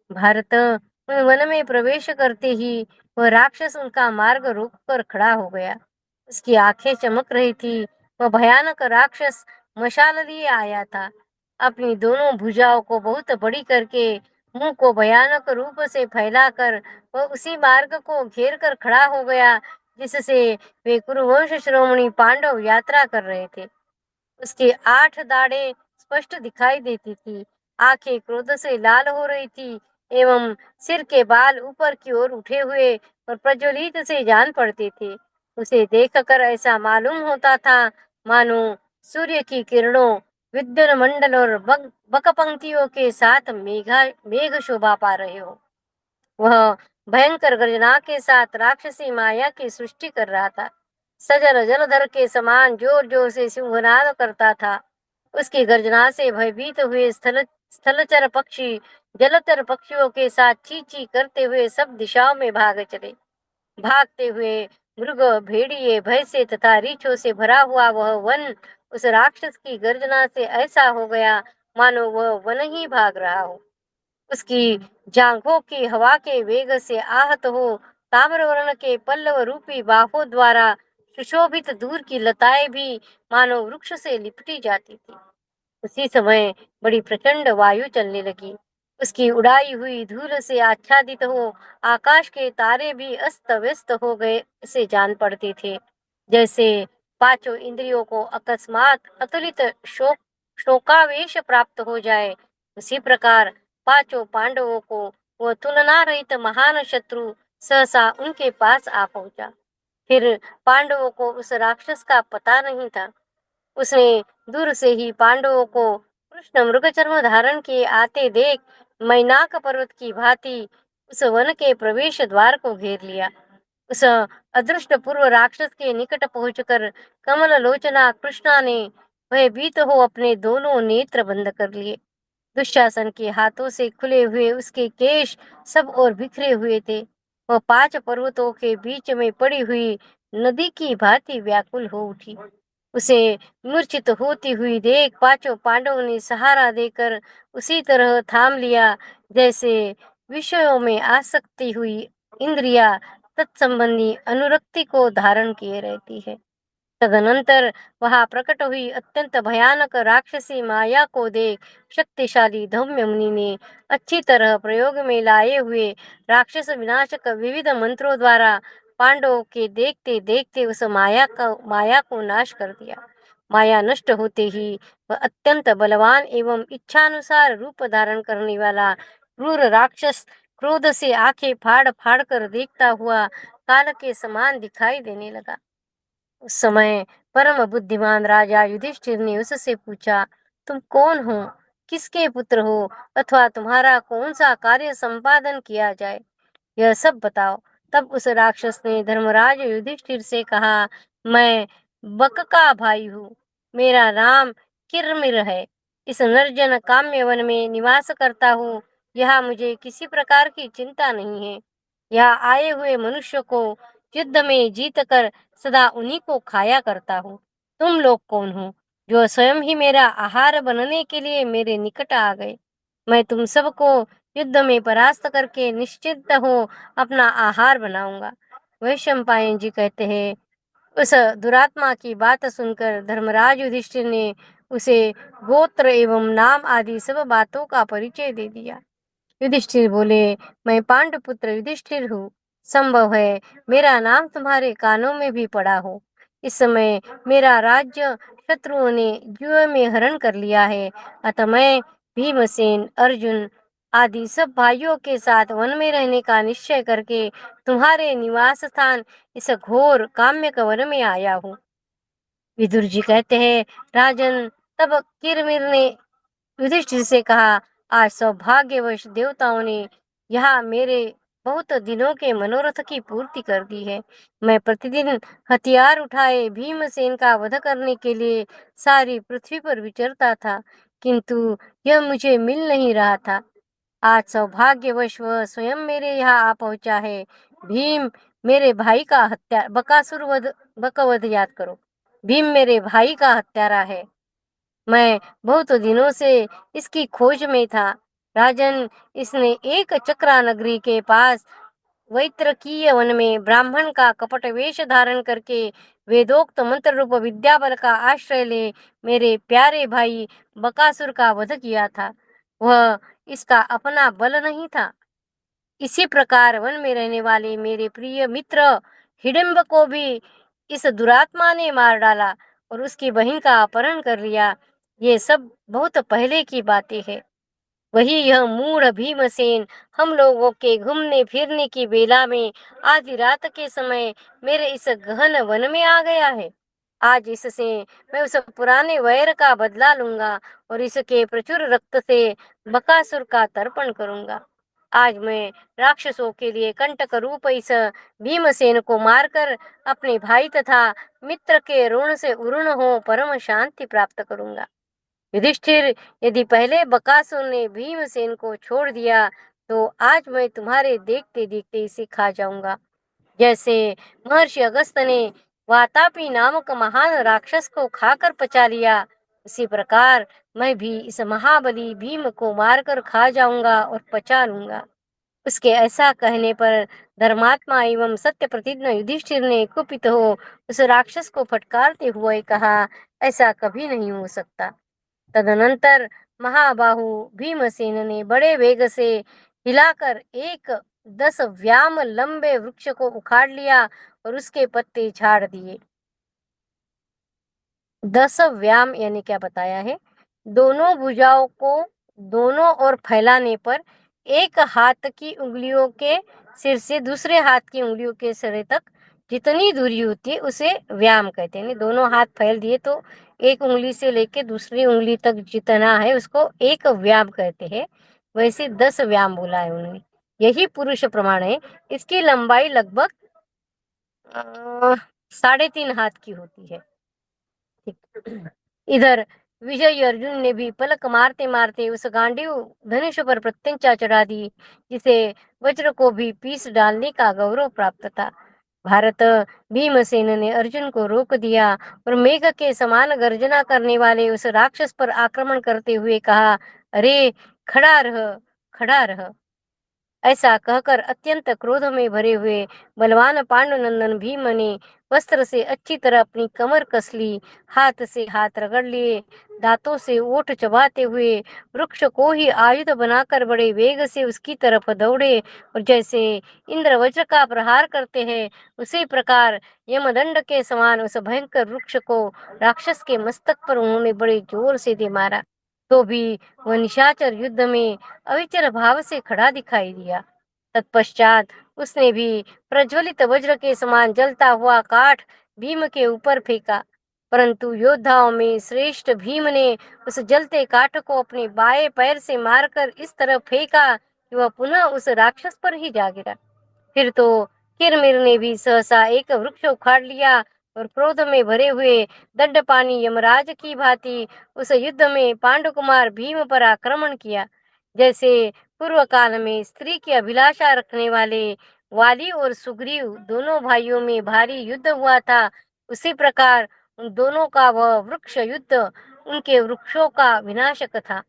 भारत, उन वन में प्रवेश करते ही वह राक्षस उनका मार्ग रोक कर खड़ा हो गया। उसकी आंखें चमक रही थी। वह भयानक राक्षस मशाल लिए आया था। अपनी दोनों भुजाओं को बहुत बड़ी करके, मुंह को भयानक रूप से फैलाकर वह उसी मार्ग को घेर कर खड़ा हो गया जिससे वे कुरुवंश शिरोमणि पांडव यात्रा कर रहे थे। उसकी 8 दाढ़ें स्पष्ट दिखाई देती थी। आंखें क्रोध से लाल हो रही थी एवं सिर के बाल ऊपर की ओर उठे हुए और प्रज्वलित से जान पड़ते थे। उसे देखकर ऐसा मालूम होता था मानो सूर्य की किरणों विद्युत मंडल और बक पंक्तियों के साथ मेघ शोभा पा रहे हो। वह भयंकर गर्जना के साथ राक्षसी माया की सृष्टि कर रहा था। सजल जलधर के समान जोर जोर से सिंहनाद करता था। उसकी गर्जना से भयभीत हुए स्थलचर पक्षी जलचर पक्षियों के साथ ची ची करते हुए सब दिशाओं में भाग चले। भागते हुए मृग, भेड़िए, भैंसे तथा रीछों से भरा हुआ वह वन उस राक्षस की गर्जना से ऐसा हो गया मानो वह वन ही भाग रहा हो। उसकी जांघों की हवा के वेग से आहत हो ताम्रवर्ण के पल्लव रूपी बाहों द्वारा सुशोभित दूर की लताएं भी मानो वृक्ष से लिपटी जाती थी। उसी समय बड़ी प्रचंड वायु चलने लगी। उसकी उड़ाई हुई धूल से आच्छादित हो आकाश के तारे भी अस्त व्यस्त हो गए से जान पड़ते थे। जैसे पांचों इंद्रियों को अकस्मात अतुलित शोकावेश प्राप्त हो जाए, उसी प्रकार पांचों पांडवों को वह तुलना रहित महान शत्रु सहसा उनके पास आ पहुंचा। फिर पांडवों को उस राक्षस का पता नहीं था। उसने दूर से ही पांडवों को कृष्ण मृगचर्म धारण किए आते देख मैनाक पर्वत की भांति उस वन के प्रवेश द्वार को घेर लिया। उस अदृष्ट पूर्व राक्षस के निकट पहुंचकर कमल लोचना कृष्णा ने भयभीत हो अपने दोनों नेत्र बंद कर लिए। दुशासन के हाथों से खुले हुए उसके केश सब और बिखरे हुए थे। वह 5 पर्वतों के बीच में पड़ी हुई नदी की भांति व्याकुल हो उठी। उसे मूर्छित होती हुई देख पांचों पांडवों ने सहारा देकर उसी तरह थाम लिया जैसे विषयों में आसक्ति हुई इंद्रिया तत्संबंधी अनुरक्ति को धारण किए रहती है। तदनंतर वहां प्रकट हुई अत्यंत भयानक राक्षसी माया को देख शक्तिशाली धौम्य मुनि ने अच्छी तरह प्रयोग में लाए हुए राक्षस विनाशक विविध मंत्रों द्वारा पांडवों के देखते देखते उस माया को नाश कर दिया। माया नष्ट होते ही वह अत्यंत बलवान एवं इच्छानुसार रूप धारण करने वाला क्रूर राक्षस क्रोध से आंखें फाड़ फाड़ कर देखता हुआ काल के समान दिखाई देने लगा। उस समय परम बुद्धिमान राजा युधिष्ठिर ने उससे पूछा, तुम कौन हो, किसके पुत्र हो, अथवा तुम्हारा कौन सा कार्य संपादन किया जाए, यह सब बताओ। तब उस राक्षस ने धर्मराज युधिष्ठिर से कहा, मैं बक का भाई हूँ, मेरा नाम किरमिर है, इस निर्जन काम्य वन में निवास करता हूँ। यहाँ मुझे किसी प्रकार की चिंता नहीं है। यहाँ आए हुए मनुष्य को युद्ध में जीत कर सदा उन्हीं को खाया करता हूँ। तुम लोग कौन हो जो स्वयं ही मेरा आहार बनने के लिए मेरे निकट आ गए? मैं तुम सबको युद्ध में परास्त करके निश्चित हो अपना आहार बनाऊंगा। वैशंपायन जी कहते हैं, उस दुरात्मा की बात सुनकर धर्मराज युधिष्ठिर ने उसे गोत्र एवं नाम आदि सब बातों का परिचय दे दिया। युधिष्ठिर बोले, मैं पांडुपुत्र युधिष्ठिर हूँ। संभव है मेरा नाम तुम्हारे कानों में भी पड़ा हो। इस समय मेरा राज्य शत्रुओं ने जुए में हरण कर लिया है, अतः मैं भीमसेन, अर्जुन आदि सब भाइयों के साथ वन में रहने का निश्चय करके तुम्हारे निवास स्थान इस घोर काम्य वन में आया हूँ। विदुर जी कहते हैं, राजन, तब किरमिर ने युधिष्ठिर से कहा, आज सौभाग्यवश देवताओं ने यहाँ मेरे बहुत दिनों के मनोरथ की पूर्ति कर दी है। मैं प्रतिदिन हथियार उठाए भीमसेन का वध करने के लिए सारी पृथ्वी पर विचरता था, किंतु यह मुझे मिल नहीं रहा था। आज सौभाग्यवश वह स्वयं मेरे यहाँ आ पहुंचा है। भीम मेरे भाई का हत्या बकासुर वध बकवध याद करो। भीम मेरे भाई का हत्यारा है। मैं बहुत दिनों से इसकी खोज में था। राजन, इसने एक चक्रा नगरी के पास वैत्रकीय वन में ब्राह्मण का कपट वेश धारण करके वेदोक्त मंत्र रूप विद्या बल का आश्रय ले मेरे प्यारे भाई बकासुर का वध किया था। वह इसका अपना बल नहीं था। इसी प्रकार वन में रहने वाले मेरे प्रिय मित्र हिडिंब को भी इस दुरात्मा ने मार डाला और उसकी बहन का अपहरण कर लिया। ये सब बहुत पहले की बातें हैं। वही यह मूढ़ भीमसेन हम लोगों के घूमने फिरने की बेला में आधी रात के समय मेरे इस गहन वन में आ गया है। आज इससे मैं उस पुराने वैर का बदला लूंगा और इसके प्रचुर रक्त से बकासुर का तर्पण करूंगा। आज मैं राक्षसों के लिए कंटक रूप इस भीमसेन को मारकर अपने भाई तथा मित्र के ऋण से उऋण हो परम शांति प्राप्त करूंगा। युधिष्ठिर, यदि पहले बकासुर ने भीमसेन को छोड़ दिया तो आज मैं तुम्हारे देखते देखते इसे खा जाऊंगा। जैसे महर्षि अगस्त्य ने वातापी नामक महान राक्षस को खाकर पचा लिया, उसी प्रकार मैं भी इस महाबली भीम को मारकर खा जाऊंगा और पचा लूंगा। उसके ऐसा कहने पर धर्मात्मा एवं सत्य प्रतिज्ञ युधिष्ठिर ने कुपित हो उस राक्षस को फटकारते हुए कहा, ऐसा कभी नहीं हो सकता। तदनंतर महाबाहु भीमसेन ने बड़े वेग से हिलाकर एक 10 व्याम लंबे वृक्ष को उखाड़ लिया और उसके पत्ते झाड़ दिए। 10 व्याम यानी क्या बताया है? दोनों भुजाओं को दोनों ओर फैलाने पर एक हाथ की उंगलियों के सिर से दूसरे हाथ की उंगलियों के सिरे तक जितनी दूरी होती है उसे व्याम कहते हैं। दोनों हाथ फैल दिए तो एक उंगली से लेके दूसरी उंगली तक जितना है उसको एक व्याम कहते हैं। वैसे 10 व्याम बोला है उन्होंने। यही पुरुष प्रमाण है। इसकी लंबाई लगभग 3.5 हाथ की होती है। इधर विजय अर्जुन ने भी पलक मारते मारते उस गांडीव धनुष पर प्रत्यंचा चढ़ा दी, जिसे वज्र को भी पीस डालने का गौरव प्राप्त था। भारत भीमसेन ने अर्जुन को रोक दिया और मेघ के समान गर्जना करने वाले उस राक्षस पर आक्रमण करते हुए कहा, अरे खड़ा रह, खड़ा रह। ऐसा कहकर अत्यंत क्रोध में भरे हुए बलवान पांडुनंदन भीम ने वस्त्र से अच्छी तरह अपनी कमर कस ली, हाथ से हाथ रगड़ लिए, दांतों से ओठ चबाते हुए वृक्ष को ही आयुध बनाकर बड़े वेग से उसकी तरफ दौड़े और जैसे इंद्र वज्र का प्रहार करते हैं उसी प्रकार यमदंड के समान उस भयंकर वृक्ष को राक्षस के मस्तक पर उन्होंने बड़े जोर से दे मारा। तो भी वह निशाचर युद्ध में अविचल भाव से खड़ा दिखाई दिया। तत्पश्चात उसने भी प्रज्वलित वज्र के समान जलता हुआ काठ भीम के ऊपर फेंका, परंतु योद्धाओं में श्रेष्ठ भीम ने उस जलते काठ को अपने बाएं पैर से मारकर इस तरह फेंका कि वह पुनः उस राक्षस पर ही जा गिरा। फिर तो किरमिर ने भी सहसा एक वृक्ष उखाड़ लिया और क्रोध में भरे हुए दंडपानी यमराज की भांति उस युद्ध में पांडुकुमार भीम पर आक्रमण किया। जैसे पूर्व काल में स्त्री की अभिलाषा रखने वाले वाली और सुग्रीव दोनों भाइयों में भारी युद्ध हुआ था, उसी प्रकार उन दोनों का वह वृक्ष युद्ध उनके वृक्षों का विनाशक था।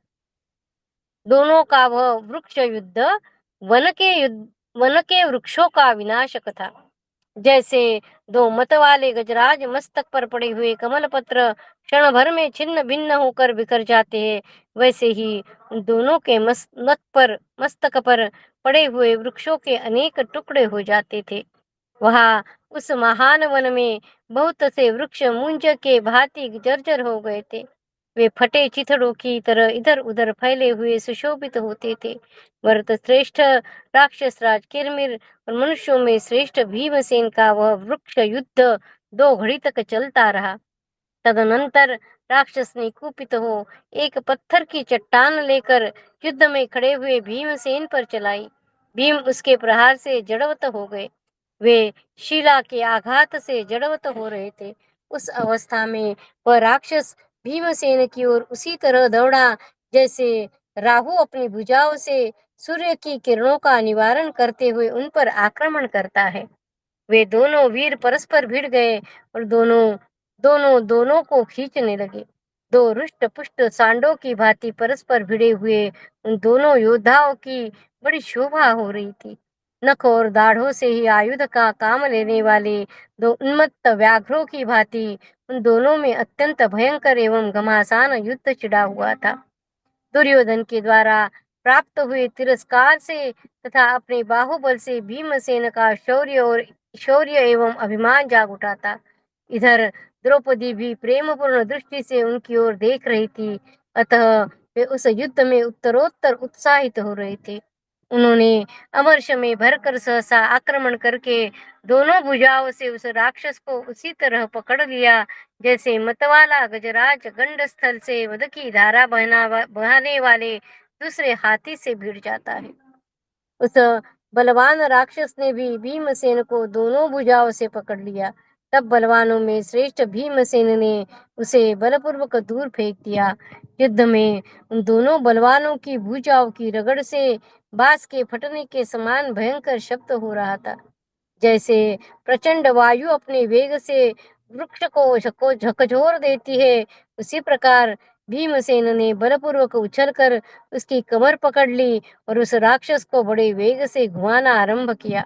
दोनों का वह वृक्ष युद्ध वन के वृक्षों का विनाशक था। जैसे दो मत वाले गजराज मस्तक पर पड़े हुए कमल पत्र क्षण भर में छिन्न भिन्न होकर बिखर जाते हैं, वैसे ही उन दोनों के मस्तक पर पड़े हुए वृक्षों के अनेक टुकड़े हो जाते थे। वहां उस महान वन में बहुत से वृक्ष मुंज के भांति जर्जर हो गए थे। वे फटे चिथड़ों की तरह इधर उधर फैले हुए सुशोभित होते थे। भरत श्रेष्ठ, राक्षस राज किरमिर और मनुष्यों में श्रेष्ठ भीमसेन का वह वृक्ष युद्ध 2 घड़ी तक चलता रहा। तदनंतर राक्षस ने कुपित हो एक पत्थर की चट्टान लेकर युद्ध में खड़े हुए भीमसेन पर चलाई। भीम उसके प्रहार से जड़वत हो गए। वे शिला के आघात से जड़वत हो रहे थे। उस अवस्था में वह राक्षस भीमसेन की ओर उसी तरह दौड़ा जैसे राहु अपनी भुजाओं से सूर्य की किरणों का निवारण करते हुए उन पर आक्रमण करता है। वे दोनों वीर परस्पर भिड़ गए और दोनों दोनों दोनों को खींचने लगे। दो रुष्ट पुष्ट सांडों की भांति परस्पर भिड़े हुए उन दोनों योद्धाओं की बड़ी शोभा हो रही थी। नख और दाढ़ों से ही आयुध का काम लेने वाले दो उन्मत्त व्याघ्रों की भांति उन दोनों में अत्यंत भयंकर एवं घमासान युद्ध छिड़ा हुआ था। दुर्योधन के द्वारा प्राप्त हुए तिरस्कार से तथा अपने बाहुबल से भीमसेन का शौर्य एवं अभिमान जाग उठा था। इधर द्रौपदी भी प्रेमपूर्ण दृष्टि से उनकी ओर देख रही थी, अतः वे उस युद्ध में उत्तरोत्तर उत्साहित हो रहे थे। उन्होंने अमरश में भरकर सहसा आक्रमण करके दोनों भुजाओं से उस राक्षस को उसी तरह पकड़ लिया जैसे मतवाला गजराज गंड स्थल से मद की धारा बहाने वाले दूसरे हाथी से भिड़ जाता है। उस बलवान राक्षस ने भी भीमसेन को दोनों भुजाओं से पकड़ लिया। तब बलवानों में श्रेष्ठ भीमसेन ने उसे बलपूर्वक दूर फेंक दिया। युद्ध में उन दोनों बलवानों की भुजाओं की रगड़ से बांस के फटने के समान भयंकर शब्द हो रहा था। जैसे प्रचंड वायु अपने वेग से वृक्ष को झकझोर देती है, उसी प्रकार भीमसेन ने बलपूर्वक उछलकर उसकी कमर पकड़ ली और उस राक्षस को बड़े वेग से घुमाना आरंभ किया।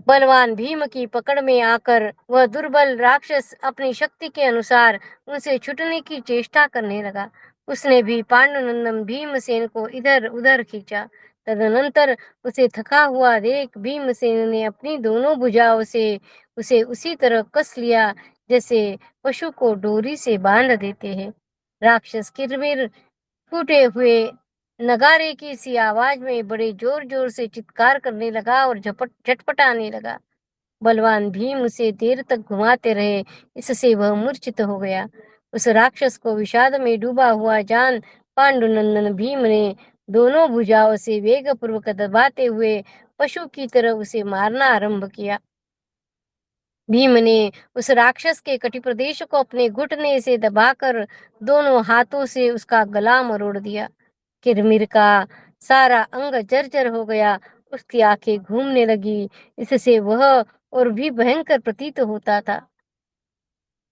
बलवान भीम की पकड़ में आकर वह दुर्बल राक्षस अपनी शक्ति के अनुसार उनसे छूटने की चेष्टा करने लगा। उसने भी पांडुनंदन भीमसेन को इधर उधर खींचा। तदनंतर उसे थका हुआ देख भीमसेन ने अपनी दोनों भुजाओं से उसे उसी तरह कस लिया जैसे पशु को डोरी से बांध देते हैं। राक्षस किरमिर फूटे हुए नगारे की सी आवाज में बड़े जोर जोर से चित्कार करने लगा और झटपटाने लगा। बलवान भीम उसे देर तक घुमाते रहे, इससे वह मूर्छित हो गया। उस राक्षस को विषाद में डूबा हुआ जान पांडुनंदन भीम ने दोनों भुजाओं से वेग पूर्वक दबाते हुए पशु की तरह उसे मारना आरंभ किया। भीम ने उस राक्षस के कटी प्रदेश को अपने घुटने से दबाकर दोनों हाथों से उसका गला मरोड़ दिया। किरमिर का सारा अंग जर्जर हो गया, उसकी आंखें घूमने लगी, इससे वह और भी भयंकर प्रतीत होता था।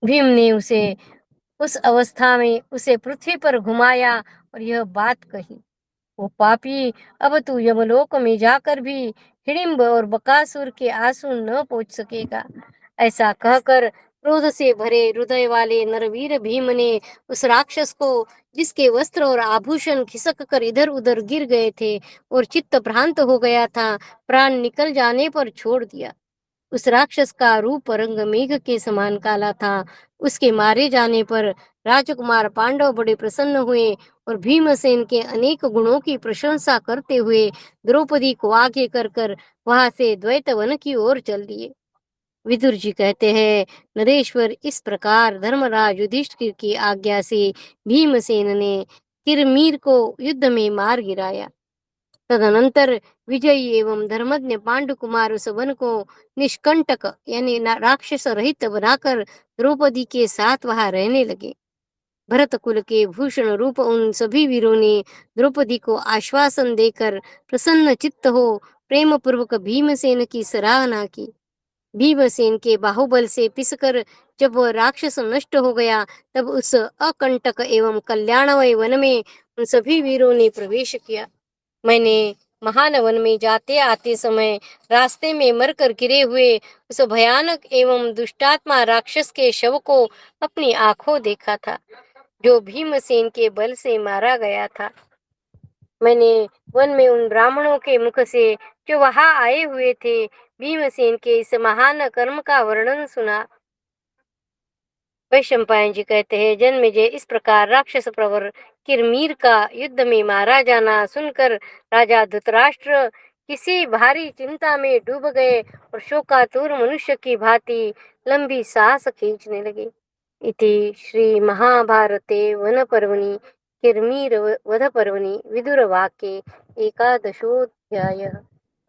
भीम ने उसे उस अवस्था में उसे पृथ्वी पर घुमाया और यह बात कही, वो पापी, अब तू यमलोक में जाकर भी हिडिंब और बकासुर के आंसू न पोंछ सकेगा। ऐसा कहकर क्रोध से भरे हृदय वाले नरवीर भीम ने उस राक्षस को, जिसके वस्त्र और आभूषण खिसक कर इधर उधर गिर गए थे और चित्त भ्रांत हो गया था, प्राण निकल जाने पर छोड़ दिया। उस राक्षस का रूप रंग मेघ के समान काला था। उसके मारे जाने पर राजकुमार पांडव बड़े प्रसन्न हुए और भीमसेन के अनेक गुणों की प्रशंसा करते हुए द्रौपदी को आगे कर कर वहां से द्वैत वन की ओर चल दिए। विदुर जी कहते हैं, नरेश्वर, इस प्रकार धर्मराज युधिष्ठिर की आज्ञा से भीमसेन ने किरमीर को युद्ध में मार गिराया। तदनंतर विजयी एवं धर्मज्ञ पांडु कुमार उस वन को निष्कंटक यानी राक्षस रहित बनाकर द्रौपदी के साथ वहां रहने लगे। भरत कुल के भूषण रूप उन सभी वीरों ने द्रौपदी को आश्वासन देकर प्रसन्न चित्त हो प्रेम पूर्वक भीमसेन की सराहना की। भीमसेन के बाहुबल से पिसकर जब वह राक्षस नष्ट हो गया, तब उस अकंटक एवं कल्याणमय वन में उन सभी वीरों ने प्रवेश किया। मैंने महान वन में जाते आते समय रास्ते में मरकर गिरे हुए उस भयानक एवं दुष्टात्मा राक्षस के शव को अपनी आंखों देखा था, जो भीमसेन के बल से मारा गया था। मैंने वन में उन ब्राह्मणों के मुख से, जो वहां आए हुए थे, भीमसेन के इस महान कर्म का वर्णन सुना। वैशंपायन जी कहते हैं, जन्मेजय, इस प्रकार राक्षस प्रवर किरमीर का युद्ध में मारा जाना सुनकर राजा धृतराष्ट्र किसी भारी चिंता में डूब गए और शोकातुर मनुष्य की भांति लंबी सांस खींचने लगे। इति श्री महाभारते वन पर्वणि किरमीर वध पर्वणि विदुर वाक्ये एकादशोऽध्यायः।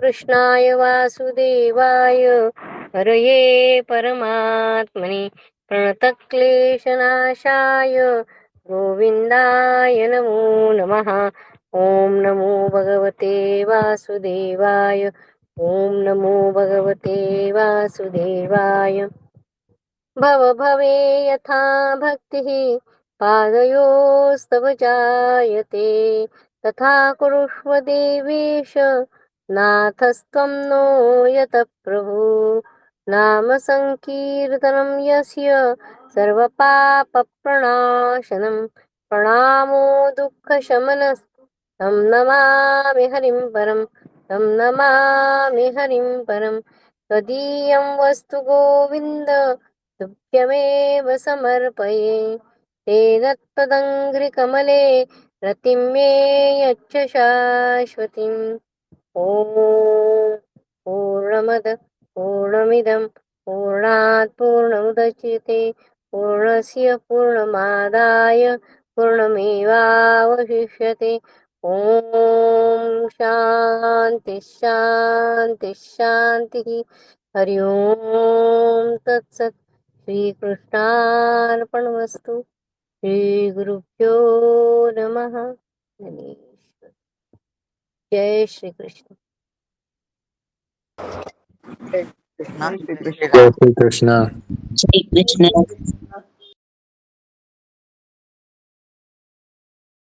कृष्णाय वासुदेवाय हरये परमात्मने प्रणतक्लेशनाशाय गोविन्दाय नमो नमः। ॐ नमो भगवते वासुदेवाय। ॐ नमो भगवते वासुदेवाय। भव भवे यथा भक्तिः पादयोस्तव जायते, तथा कुरुष्व देवेश नाथस्त्वं नो यतः प्रभु। नाम संकीर्तनं यस्य सर्वपापप्रणाशनं, प्रणामो दुःखशमनः तं नमामि हरिं परं। तं नमामि हरिं परं। त्वदीयं वस्तु गोविन्द तुभ्यमेव समर्पये। तेन त्वदङ्घ्रिकमले रतिं मे यच्छ शाश्वतीम्। ॐ पूर्णमद पूर्णमिदं पूर्णात् पूर्णमुदच्यते पूर्णस्य पूर्णमादाय पूर्णमेवावशिष्यते। ॐ शान्ति शान्ति शान्तिः। हरि ओम तत्सत्। श्रीकृष्णार्पणमस्तु। श्री गुरुभ्यो नमः। धन्यवाद। जय श्री कृष्ण। कृष्ण जय श्री कृष्ण। श्री कृष्ण।